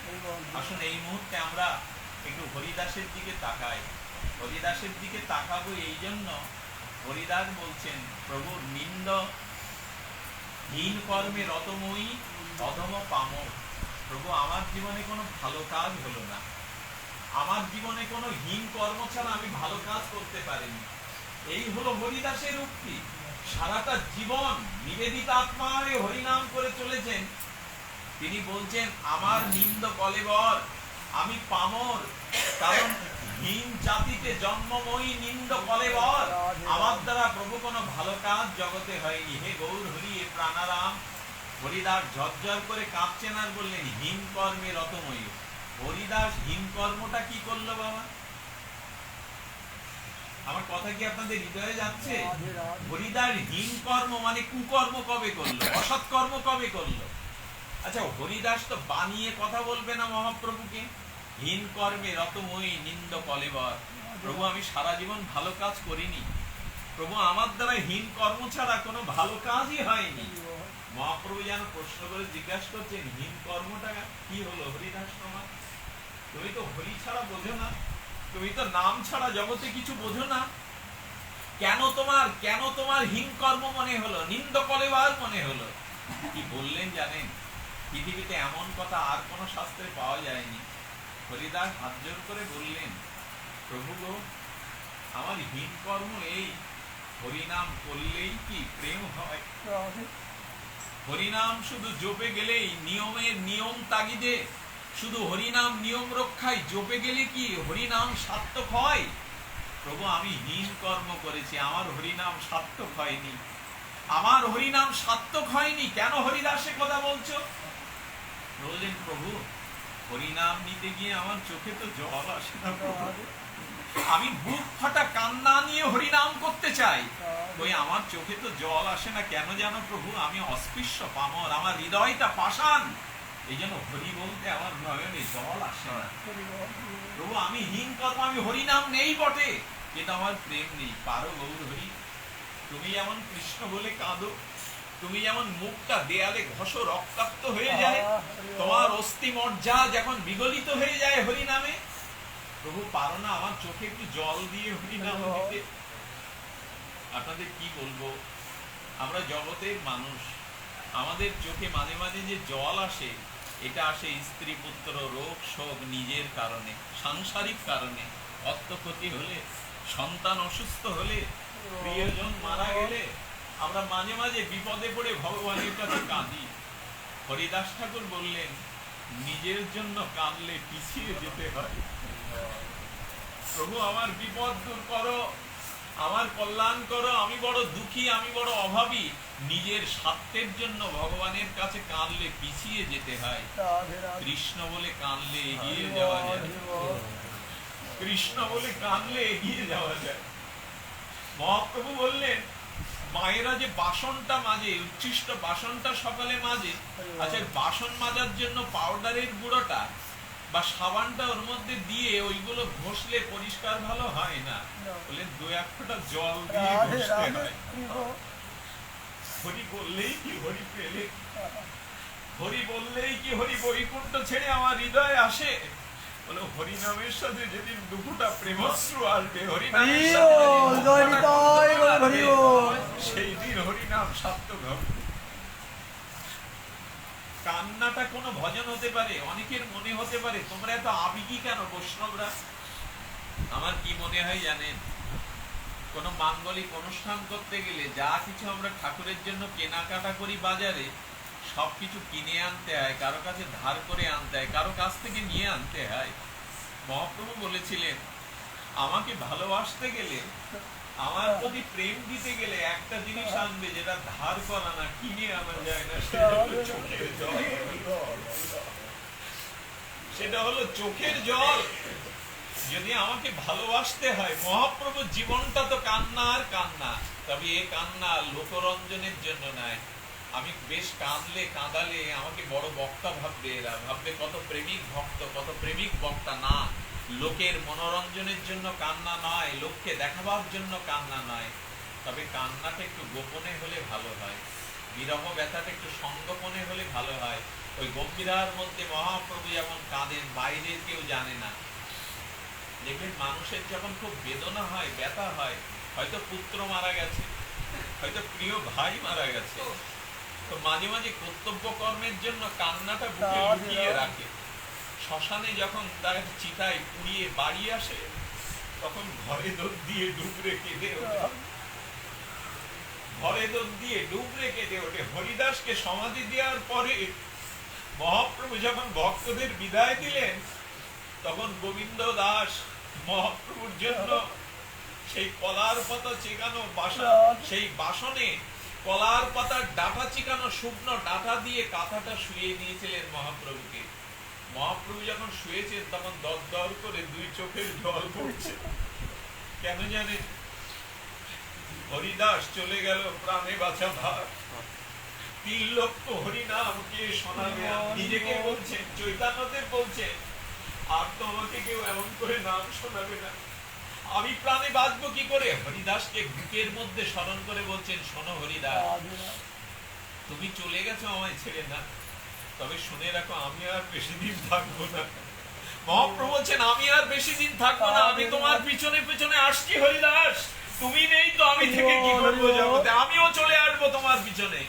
আসুন এই মুহূর্তে আমরা একটু হরিদাসের দিকে তাকাই। হরিদাসের দিকে তাকাবো এই জন্য, হরিদাস বলছেন প্রভুর নিন্দ হীন কর্মে রতময়ী অধম পাম। প্রভু আমার জীবনে কোনো ভালো কাজ হলো না, আমার জীবনে কোনো হীন কর্ম ছাড়া আমি ভালো কাজ করতে পারিনি। এই হলো হরিদাসের উক্তি। সারাটা জীবন নিবেদিত আত্মায় হরিনাম করে চলেছেন। তিনি বলছেন আমার নিন্দ কলেবর, আমি পামর, কারণ হীন জাতিতে জন্মময়ী নিন্দ কলেবর। আমার দ্বারা প্রভু কোনো ভালো কাজ জগতে হয়নি। হে গৌর হরি এ প্রাণারাম। হরিদাস ঝরঝর করে কাঁপছেন আর বললেন হীন কর্মে রতময়ী। হরিদাস হীন কর্মটা কি করলো বাবা? আমার কথা কি আপনাদের হৃদয়ে যাচ্ছে? হরিদাস হীন কর্ম মানে কুকর্ম কবে করলো, অসৎ কর্ম কবে করলো? আচ্ছা, হরিদাস তো বানিয়ে কথা বলবে না মহাপ্রভুকে। হীন কর্মে রতময়ী নিন্দ কলেবর। প্রভু আমি সারা জীবন ভালো কাজ করিনি, প্রভু আমার দ্বারা হীন কর্ম ছাড়া কোনো ভালো কাজই হয়নি। মহাপ্রভু যেন প্রশ্ন করে জিজ্ঞাসা করছেন হীন কর্মটা কি হলো হরিদাস তোমার? তুমি তো হরি ছাড়া বোঝো না, তুমি তো নাম ছাড়া জগতে কিছু বোঝো না। কেন তোমার হীন কর্ম মনে হলো, নিন্দ কলেবার মনে হলো? কি বললেন জানেন? পৃথিবীতে এমন কথা আর কোন শাস্ত্রে পাওয়া যায়নি। হরিদাস হাত জোর করে বললেন প্রভু গো, আমার হীন কর্ম এই, হরিনাম করলেই কি প্রেম হয়? হরিনাম শুধু জপে গেলেই নিয়মের নিয়ম তাগিদে, শুধু হরিনাম নিয়ম রক্ষায় জপে গেলে কি হরিনাম সার্থক হয়? প্রভু আমি হীন কর্ম করেছি, আমার হরিনাম সার্থক হয়নি, আমার হরিনাম সার্থক হয়নি। কেন হরিদাসে কথা বলছো? বললেন প্রভু হরিনাম নিতে গিয়ে আমার চোখে তো জল আসে না প্রভু। আমি বুক ফাটা কান্না নিয়ে হরিনাম করতে চাই, ওই আমার চোখে তো জল আসে না। কেন জানো প্রভু? আমি অস্পৃশ্য পামর, আমার হৃদয়টা পাষাণ, এই জন্য হরি বলতে আমার নয়নে জল আসে না। প্রভু আমি হীন কর্ম, আমি হরিনাম নেই বটে, কিন্তু আমার প্রেম নেই। পারো গৌর হরি, তুমি যেমন কৃষ্ণ বলে কাঁদো, তুমি যেমন মুখটা দেয়ালে ঘষো রক্তাক্ত হয়ে যায়, তোমার অস্থি মজ্জা যখন বিগলিত হয়ে যায় হরিনামে, প্রভু পারো না আমার চোখে একটু জল দিয়ে হরিনাম দিতে? আপনাদের কি বলবো, আমরা জগতের মানুষ, আমাদের চোখে মাঝে মাঝে যে জল আসে, এটা আসে স্ত্রী পুত্র রোগ শোক নিজের কারণে, সাংসারিক কারণে, অর্থক্ষতি হলে, সন্তান অসুস্থ হলে, প্রিয়জন মারা গেলে আমরা মাঝে মাঝে বিপদে পড়ে ভগবানের কাছে কাঁদি। হরিদাস ঠাকুর বললেন নিজের জন্য কাঁদলে পিছিয়ে যেতে হয়। প্রভু আমার বিপদ দূর করো, আমার কল্যাণ করো, আমি বড় দুঃখী, আমি বড় অভাবী। নিজের স্বার্থের জন্য ভগবানের কাছে কাঁদলে পিছিয়ে যেতে হয়। কৃষ্ণ বলে কাঁদলে এগিয়ে যাওয়া যায়, কৃষ্ণ বলে কাঁদলে এগিয়ে যাওয়া যায়। মহাপ্রভু বললেন মায়েরা যে বাসনটা মাজে, উচ্ছিষ্ট বাসনটা সকালে মাজে, আচ্ছা বাসন মাজার জন্য পাউডারের গুঁড়োটা বা সাবানটা ওর মধ্যে দিয়ে ওইগুলো ঘষলে পরিষ্কার ভালো হয় না, বললেন দু এক ফোঁটা জল দিয়ে ঘষতে হয়। হরি বললেই কি হরি পেলে, হরি বললেই কি হরি বৈকুণ্ঠ ছেড়ে আমার হৃদয়ে আসে। বলো হরিনামের সাথে যেদিন দুপুরটা প্রেমশ্রু আসবে, হরিনামের সাথে সেই দিন হরিনাম সার্থক হবে। কান্নাটা কোনো ভজন হতে পারে, অনেকের মনে হতে পারে তোমরা এত আবেগী কেন বৈষ্ণবরা? আমার কি মনে হয় জানেন, কোন মাঙ্গলিক অনুষ্ঠান করতে গেলে যা কিছু আমরা ঠাকুরের জন্য কেনাকাটা করি বাজারে, সবকিছু কিনে আনতে হয়, কারো কাছে ধার করে আনতে হয়, কারো কাছ থেকে নিয়ে আনতে হয়। মহাপ্রভু বলেছিলেন আমাকে ভালোবাসতে গেলে, আমার প্রতি প্রেম দিতে গেলে একটা জিনিস আনবে যেটা ধার করা না, কিনে আনা যায় না, সেটা হলো চোখের জল। সেটা হলো চোখের জল। যদি আমাকে ভালোবাসতে হয়, মহাপ্রভুর জীবনটা তো কান্না আর কান্না, তবে এ কান্না লোকরঞ্জনের জন্য নয়। আমি বেশ কাঁদালে আমাকে বড় বক্তা ভাববে, এরা ভাববে কত প্রেমিক ভক্ত, কত প্রেমিক বক্তা। না, লোকের মনোরঞ্জনের জন্য কান্না নয়, লোককে দেখাবার জন্য কান্না নয়। তবে কান্নাটা একটু গোপনে হলে ভালো হয়, বিরহ ব্যথাটা একটু সংগোপনে হলে ভালো হয়। ওই গম্ভীরার মধ্যে মহাপ্রভু যেমন কাঁদেন, বাইরে কেউ জানে না। দেখবেন মানুষের যখন খুব বেদনা হয়, ব্যথা হয়, হয়তো পুত্র মারা গেছে, হয়তো প্রিয় ভাই মারা গেছে, তো মাঝে মাঝে কর্তব্য কর্মের জন্য কান্নাটা বুকে লুকিয়ে রাখে। শ্মশানে যখন তার চিতায় পুড়িয়ে বাড়ি আসে, তখন ঘরে দৌড় দিয়ে ডুবরে কেঁদে ওঠে, ঘরে দৌড় দিয়ে ডুবরে কেঁদে ওঠে। হরিদাসকে সমাধি দেওয়ার পরে মহাপ্রভু যখন ভক্তদের বিদায় দিলেন, তখন গোবিন্দ দাস মহাপ্রভুর জন্য সেই কলার পাতা চেকানো বাসন, সেই বাসনে কলার পাতার ডাটা চিকানো শুকনো ডাটা দিয়ে কাঁথাটা শুয়ে দিয়েছিলেন মহাপ্রভুকে। মহাপ্রভু যখন শুয়েছেন তখন দর দর করে দুই চোখের জল পড়ছে। কেন জানেন? হরিদাস চলে গেল, প্রাণে বাঁচা ভার। 3 লক্ষ হরিনাম কে শোনাবে? নিজেকে বলছেন, চৈতন্যদেব বলছেন, আর তো আমাকে কেউ এমন করে নাম শোনাবে না, আমি প্রাণে বাঁচবো কি করে? হরিদাসকে বুকের মধ্যে স্মরণ করে বলছেন, শোনো হরিদাস, তুমি চলে গেছো আমায় ছেড়ে না, তবে শুনে রাখো আমি আর বেশি দিন থাকবো না। মহাপ্রভু বলছেন, আমি আর বেশি দিন থাকবো না, আমি তোমার পিছনে পিছনে আসছি হরিদাস, তুমি নেই তো আমি থেকে কি করবো জগতে, আমিও চলে আসবো তোমার পিছনে।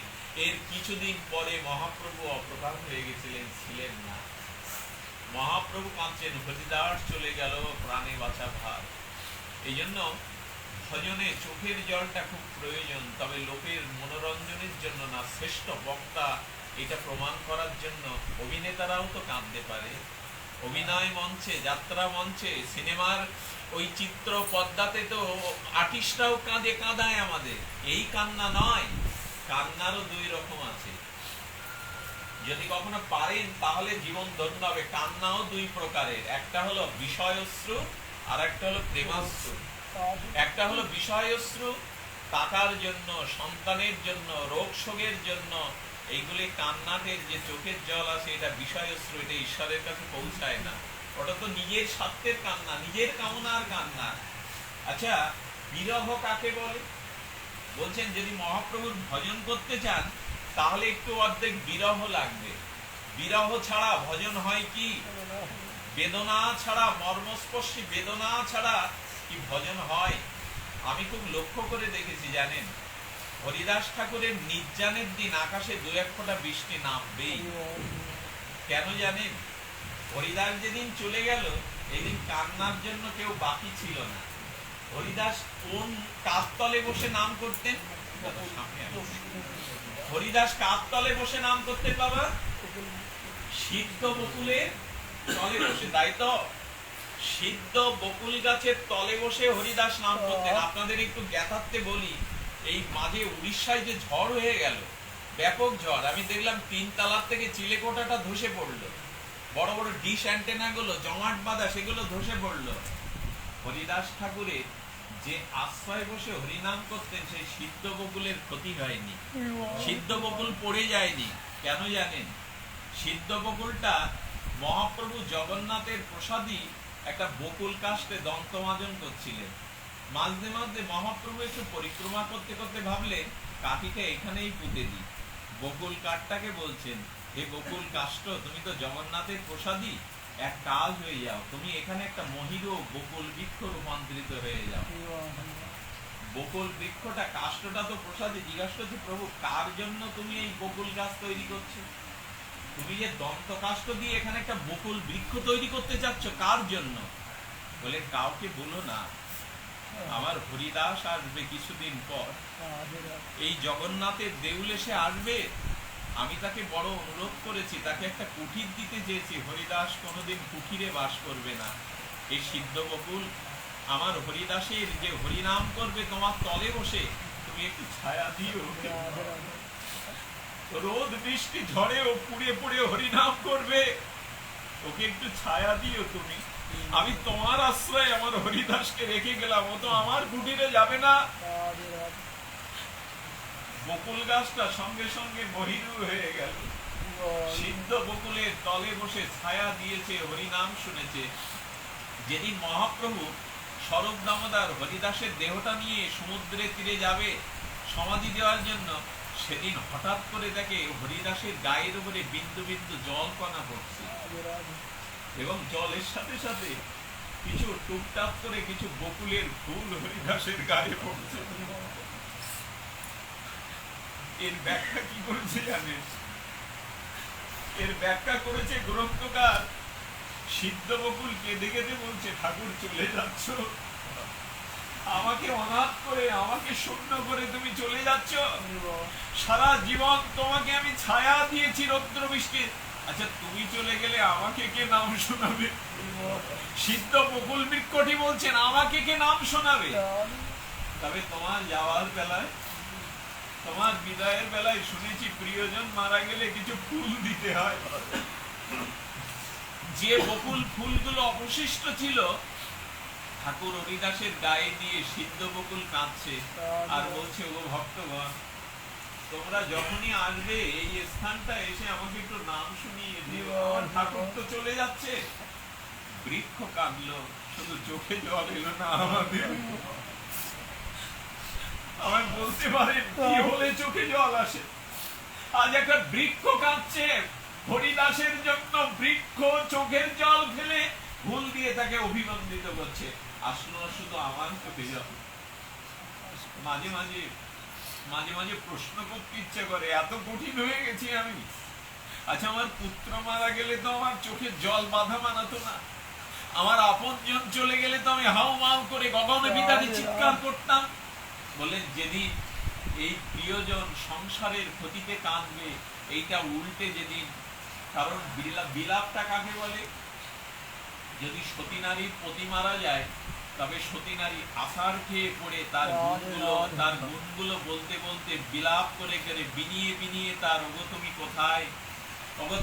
এর কিছুদিন পরে মহাপ্রভু অপ্রকাশ হয়ে গেছিলেন, ছিলেন না। মহাপ্রভু কাঁদছেন, হরিদাস চলে গেল, প্রাণে বাঁচা ভার। এই জন্য ভজনে চোখের জলটা খুব প্রয়োজন, তবে লোকের মনোরঞ্জনের জন্য না, শ্রেষ্ঠ বক্তা এটা প্রমাণ করার জন্য। অভিনেতারাও তো কাঁদতে পারে, অভিনয় মঞ্চে, যাত্রা মঞ্চে, সিনেমার ওই চিত্র পর্দাতে তো আর্টিস্টরাও কাঁদে, কাঁদায় আমাদের। এই কান্না নয়, কান্নারও 2 রকম আছে। যদি কখনো পারেন তাহলে জীবন ধন্য হবে। কান্নাও 2 প্রকারের, একটা হলো বিষয়শ্রু আর একটা হলো প্রেমাশ্রু। একটা হলো বিষয়শ্রু, টাকার জন্য, সন্তানের জন্য, রোগ শোকের জন্য, এইগুলি কান্নাদের যে চোখের জল আছে, এটা বিষয়শ্রু, এটা ঈশ্বরের কাছে পৌঁছায় না, ওটা তো নিজের স্বার্থের কান্না, নিজের কামনার কান্না। আচ্ছা, বিরহ কাকে বলে? বলছেন যদি মহাপ্রভুর ভজন করতে চান তাহলে একটু অর্ধেক বিরহ লাগবে। বিরহ ছাড়া ভজন হয় কি? বেদনা ছাড়া, মর্মস্পর্শী বেদনা ছাড়া কি ভজন হয়? আমি খুব লক্ষ্য করে দেখেছি, জানেন, হরিদাস ঠাকুরের নির্জানের দিন আকাশে 2-1 ফোঁটা বৃষ্টি নামবেই। কেন জানেন? হরিদাস যেদিন চলে গেল, এদিন কান্নার জন্য কেউ বাকি ছিল না। হরিদাস কোন কাঠতলে বসে নাম করতেন? হরিদাস কাঠতলে বসে নাম করতেন বাবা? সিদ্ধ বকুলের তলে বসে, তাই তো? সিদ্ধ বকুল গাছের তলে বসে হরিদাস নাম করতেন। আপনাদের একটু জ্ঞাতার্থে বলি, এই মাঝে উড়িষ্যায় যে ঝড় হয়ে গেল, ব্যাপক ঝড়, আমি দেখলাম 3 তলার থেকে চিলেকোঠাটা ধসে পড়লো, বড় বড় ডিশ অ্যান্টেনা গুলো জমাট বাঁধা, সেগুলো ধসে পড়লো। হরিদাস ঠাকুরের যে আশ্রয় বসে হরিনাম করতেন, সেই সিদ্ধ বকুলের ক্ষতি হয়নি, সিদ্ধ বকুল পড়ে যায়নি। কেন জানেন? সিদ্ধ বকুলটা মহাপ্রভু জগন্নাথের প্রসাদী একটা বকুল কাষ্ঠে দন্তমাজন করছিলেন। মাঝে মাঝে মহাপ্রভু একটু পরিক্রমা করতে করতে ভাবলেন, কাঠিটা এখানেই পুঁতে দিই। বকুল কাঠটাকে বলছেন, হে বকুল কাষ্ঠ, তুমি তো জগন্নাথের প্রসাদী, এক কাজ হয়ে যাও, তুমি এখানে একটা মহিরো বকুল বৃক্ষ রূপান্তরিত হয়ে যাও। বকুল বৃক্ষটা, কাষ্ঠটা তো প্রসাদী। জিজ্ঞাসা করছে, প্রভু কার জন্য তুমি এই বকুল গাছ তৈরি করছো? তুমি যে দন্ত কাষ্ঠ দিয়ে এখানে একটা বকুল বৃক্ষ তৈরি করতে চাচ্ছ, কার জন্য? বলে, কাউকে বলো না, আমার হরিদাস আসবে কিছুদিন পর, এই জগন্নাথের দেউলে সে আসবে, আমি তাকে বড় অনুরোধ করেছি, তাকে একটা কুঠির দিতে চেয়েছি, হরিদাস কোনোদিন কুঠিরে বাস করবে না, এই সিদ্ধ বকুল আমার হরিদাসের যে হরিনাম করবে তোমার তলে বসে, তুমি একটু ছায়া দিও। রোদ বৃষ্টি ঝড়েও পুড়ে পুড়ে হরিনাম করবে, ওকে একটু ছায়া দিও তুমি। আমি তোমার আশ্রয় আমার হরিদাসকে রেখে গেলাম, ও তো আমার কুটিরে যাবে না। বকুল গাছটা সঙ্গে সঙ্গে মহিরু হয়ে গেল। সিদ্ধ বকুলের তলে বসে ছায়া দিয়েছে, হরিনাম শুনেছে। যেদিন মহাপ্রভু স্বরূপ দামোদর হরিদাসের দেহটা নিয়ে সমুদ্রের তীরে যাবে সমাধি দেওয়ার জন্য, সেদিন হঠাৎ করে দেখে হরিদাসের গায়ের উপরে বিন্দু বিন্দু জল কণা পড়ছে, এবং জলের সাথে সাথে কিছু টুকটাক করে কিছু বকুলের ফুল হরিদাসের গায়ে পড়ছে। এর ব্যাখ্যা কি করেছে জানেন? এর ব্যাখ্যা করেছে গ্রন্থকার, সিদ্ধ বকুল কেঁদে কেঁদে বলছে, ঠাকুর চলে যাচ্ছ, আমাকে অনাথ করে, আমাকে শূন্য করে তুমি চলে যাচ্ছ। সারা জীবন তোমাকে আমি ছায়া দিয়েছি রৌদ্র বৃষ্টি, আচ্ছা তুমি চলে গেলে আমাকে কে নাম শোনাবে? সিদ্ধ বকুল বৃক্ষটি বলছেন, আমাকে কে নাম শোনাবে? তবে তোমার যাওয়ার বেলায়, তোমার বিদায়ের বেলায় শুনেছি প্রিয়জন মারা গেলে কিছু ফুল দিতে হয়। যে বকুল ফুলগুলো অবশিষ্ট ছিল ঠাকুর হরিদাসের গায়ে দিয়ে সিদ্ধ বকুল কাঁদছে আর বলছে, ও ভক্তগণ, তোমরা যখনই আসবে এই স্থানটা এসে আমাকে একটু নাম শুনিয়ে দিও, আমার ঠাকুর তো চলে যাচ্ছে। বৃক্ষ কাঁদলো, শুধু চোখে জল এলো না আমাদের। আমার বলতে পারেন কি হলে চোখে জল আসে? আজ একটা বৃক্ষ কাঁদছে হরিদাসের জন্য, বৃক্ষ চোখের জল ফেলে ফুল দিয়ে তাকে অভিনন্দিত করছে। আসলো না শুধু আমার চোখে জল। মাঝে মাঝে মাঝে মাঝে প্রশ্ন করতে ইচ্ছে করে, এত কঠিন হয়ে গেছি আমি? আচ্ছা আমার পুত্র মারা গেলে তো আমার চোখের জল বাধা মানাতো না, আমার আপনজন চলে গেলে তো আমি হাউ মাউ করে গগনে বিতানে চিৎকার করতাম। বলেন, যেদিন এই প্রিয়জন সংসারের ক্ষতিতে কাঁদবে, এইটা উল্টে যেদিন, কারণ বিলাপটা কাকে বলে? যদি সতী নারীর পতি মারা যায়, তবে সতী নারী আষাঢ় খেয়ে পড়ে তার গুণগুলো বলতে বলতে বিলাপ করে করে বিনিয়ে বিনিয়ে তার, ওগো তুমি কোথায়, ওগো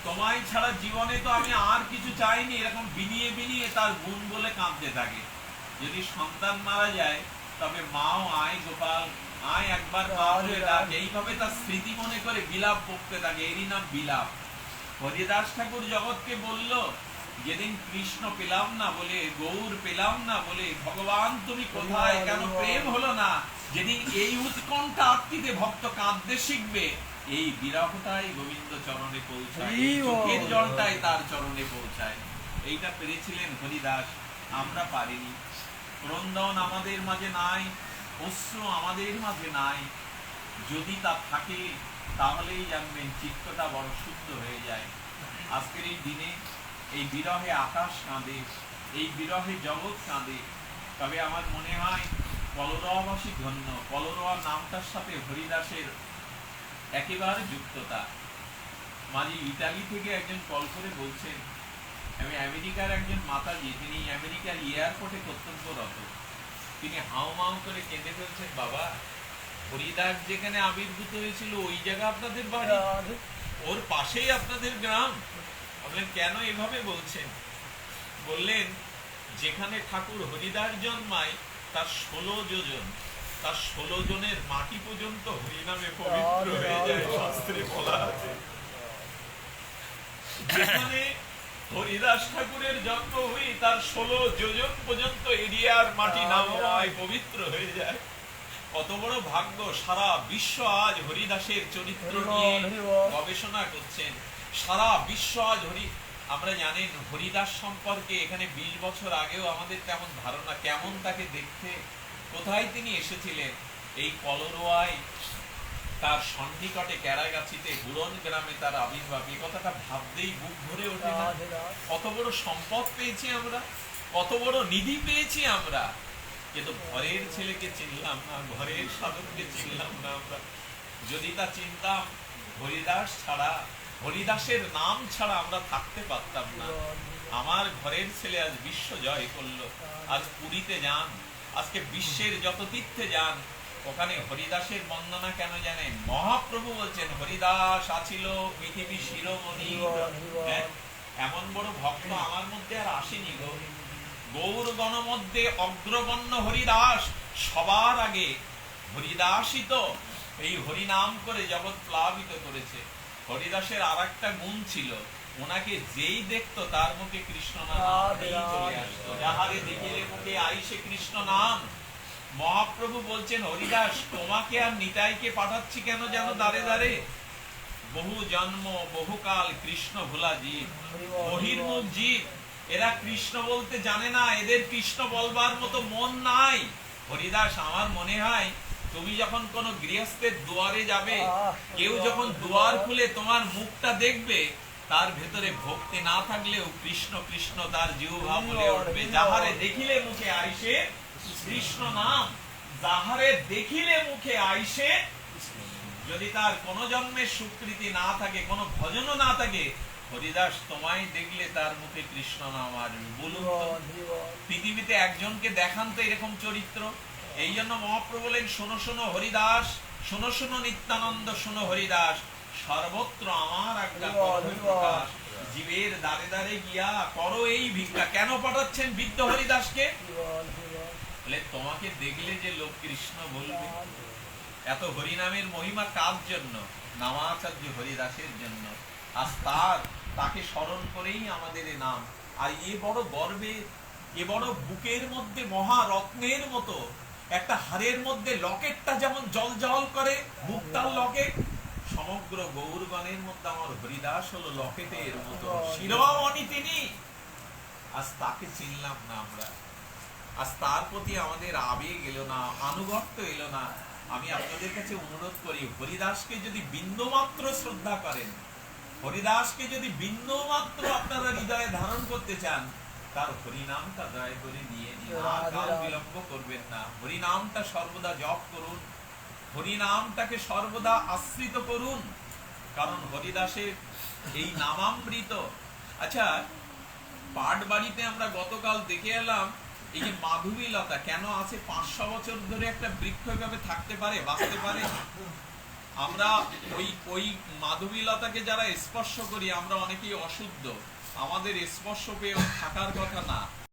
তোমায় ছাড়া জীবনে তো আমি আর কিছু চাইনি, এরকম বিনিয়ে বিনিয়ে তার গুণ বলে কাঁদতে থাকে। যদি সন্তান মারা যায়, তবে মাও আয় গোপাল আয় একবার মা বলে ডাকে, এইভাবে তার স্মৃতি মনে করে বিলাপ বকতে থাকে, এরই নাম বিলাপ। হরিদাস ঠাকুর জগৎকে বলল, যেদিন কৃষ্ণ পেলাম না বলে, গৌর পেলাম না বলে, ভগবান তুমি কোথায়, কেন প্রেম হলো না, যেদিন এই উৎকণ্ঠা আত্মীতে ভক্ত কাঁদতে শিখবে, এই বিরহটাই গোবিন্দ চরণে পৌঁছায়, চোখের জলটাই তার চরণে পৌঁছায়। এইটা পেরেছিলেন হরিদাস, আমরা পারিনি। ক্রন্দন আমাদের মাঝে নাই, অশ্রু আমাদের মাঝে নাই। যদি তা থাকে তাহলেই জানবেন চিত্তটা বড় শুদ্ধ হয়ে যায়। আজকের এই দিনে এই বিরহে আকাশ কাঁদে, এই বিরহে জগৎ কাঁদে। তবে আমার মনে হয় কলরবাসী ধন্য। কলরোয়া নামটার সাথে হরিদাসের একেবারে যুক্ততা। মাঝে ইতালি থেকে একজন কল করে বলছেন, আমি আমেরিকার একজন মাতাজি, তিনি আমেরিকার এয়ারপোর্টে কর্তব্যরত, তিনি হাউমাউ করে কেঁদে ফেলছেন, বাবা হরিদাস যেখানে আবির্ভূত হয়েছিল ওই জায়গা আপনাদের বাড়ি, ওর পাশেই আপনাদের গ্রাম। বললেন, কেন এভাবে বলছেন? বললেন, যেখানে ঠাকুর হরিদাস জন্মায় তার 16 যোজন, তার 16 জনের মাটি পর্যন্ত হরিনামে পবিত্র হয়ে যায়, শাস্ত্রে বলা আছে। যেখানে হরিদাস ঠাকুরের জন্ম হয়ে তার 16 যোজন পর্যন্ত এরিয়ার মাটি নামময় পবিত্র হয়ে যায়। কত বড় ভাগ্য! সারা বিশ্ব আজ হরিদাসের চরিত্র নিয়ে গবেষণা করছেন। সারা বিশ্ব আজ আমরা জানেন হরিদাস সম্পর্কে এখানে 20 বছর আগেও আমাদের তেমন ধারণা, কেমন তাকে দেখতে, কোথায় তিনি এসেছিলেন, এই কলরোয়ায় তার সন্নিকটে ক্যারাগাছিতে হুরন গ্রামে তার আবির্ভাব। এই কথাটা ভাবতেই বুক ভরে ওঠে না? কত বড় সম্পদ পেয়েছি আমরা, কত বড় নিধি পেয়েছি আমরা, কিন্তু ঘরের ছেলেকে চিনলাম না, ঘরের সাধককে চিনলাম না আমরা। যদি তা চিনতাম, হরিদাস ছাড়া, হরিদাসের নাম ছাড়া আমরা থাকতে পারতাম না। আমার ঘরের ছেলে আজ বিশ্ব জয় করলো, আজ পুরীতে যান, আজকে বিশ্বের যত তীর্থে যান, ওখানে হরিদাসের বন্দনা কেন জানেন? মহাপ্রভু বলছেন হরিদাস আছিল পৃথিবী শিরোমণি। হ্যাঁ, এমন বড় ভক্ত আমার মধ্যে আর আসেনি গো। গৌর গণ মধ্যে অগ্রগণ্য হরিদাস, সবার আগে হরিদাসই তো এই হরিনাম করে জগৎ প্লাবিত করেছে। হরিদাসের আর একটা গুণ ছিল, ওনাকে যেই দেখতো তার মুখে কৃষ্ণ নাম চলে আসতো। যাহারে দেখিলে মুখে আইসে কৃষ্ণ নাম। মহাপ্রভু বলছেন হরিদাস তোমাকে আর নিতাইকে পাঠাচ্ছি কেন জানো? দাঁড়ে দাঁড়ে বহু জন্ম বহুকাল কৃষ্ণ ভোলা জীব, বহির্মুখ জীব, এরা কৃষ্ণ বলতে জানে না, এদের কৃষ্ণ বলবার মতো মন নাই। হরিদাস আমার মনে হয় তুমি যখন কোন গৃহস্থের দুয়ারে যাবে, কেউ যখন দুয়ার খুলে তোমার মুখটা দেখবে, তার ভেতরে ভক্তি না থাকলেও কৃষ্ণ কৃষ্ণ তার জিহ্বা বলে উঠবে। যাহারে দেখিলে মুখে আইসে কৃষ্ণ নাম, যাহারে দেখিলে মুখে আইসে। যদি তার কোন জন্মের স্বীকৃতি না থাকে, কোন ভজনও না থাকে, হরিদাস তোমায় দেখলে তার মুখে কৃষ্ণ নাম আসবে। বলুন তো, পৃথিবীতে একজনকে দেখান তো এরকম চরিত্র। এই জন্য মহাপ্রভু বলেন শোনো শোনো হরিদাস, শোনো শোনো নিত্যানন্দ, শোনো হরিদাস, সর্বত্র আমার আজ্ঞা করো প্রকাশ। জীবের দ্বারে দ্বারে গিয়া করো এই ভিক্ষা। কেন পাঠাচ্ছেন বৃদ্ধ হরিদাসকে? বলে তোমাকে দেখলে যে লোক কৃষ্ণ বলবে। এত হরিনামের মহিমা কার জন্য? নামাচার্য হরিদাসের জন্য। আজ তাকে স্মরণ করেই আমাদের এ নাম। আর এ বড় গর্বে, এ বড় বুকের মধ্যে মহারত্নের মতো একটা হাড়ের মধ্যে লকেটটা যেমন জল জল করে, মুক্তার লকেট, সমগ্র গৌরগণের মধ্যে আমার হরিদাস হলো লকেটের মতো শিরোমণি তিনি। আজ তাকে চিনলাম না আমরা, আজ তার প্রতি আমাদের আবেগ এলো না, আনুগত্য এলো না। আমি আপনাদের কাছে অনুরোধ করি, হরিদাসকে যদি বিন্দুমাত্র শ্রদ্ধা করেন, হরিদাসকে যদি বিন্দুমাত্র আপনারা হৃদয়ে ধারণ করতে চান, তার হরিনামটা দয়া করে নিয়ে নিন, আর কাল বিলম্ব করবেন না। হরিনামটা সর্বদা জপ করুন, হরিনামটাকে সর্বদা আশ্রিত করুন, কারণ হরিদাসের এই নামামৃত। আচ্ছা, পাট বাড়িতে আমরা গতকাল দেখে এলাম, এই যে মাধবী লতা কেন আছে? 500 বছর ধরে একটা বৃক্ষ এভাবে থাকতে পারে, বাঁচতে পারে? আমরা ওই মাধবী লতাকে যারা স্পর্শ করি, আমরা অনেকেই অশুদ্ধ, আমাদের স্পর্শ পেয়ে থাকার কথা না।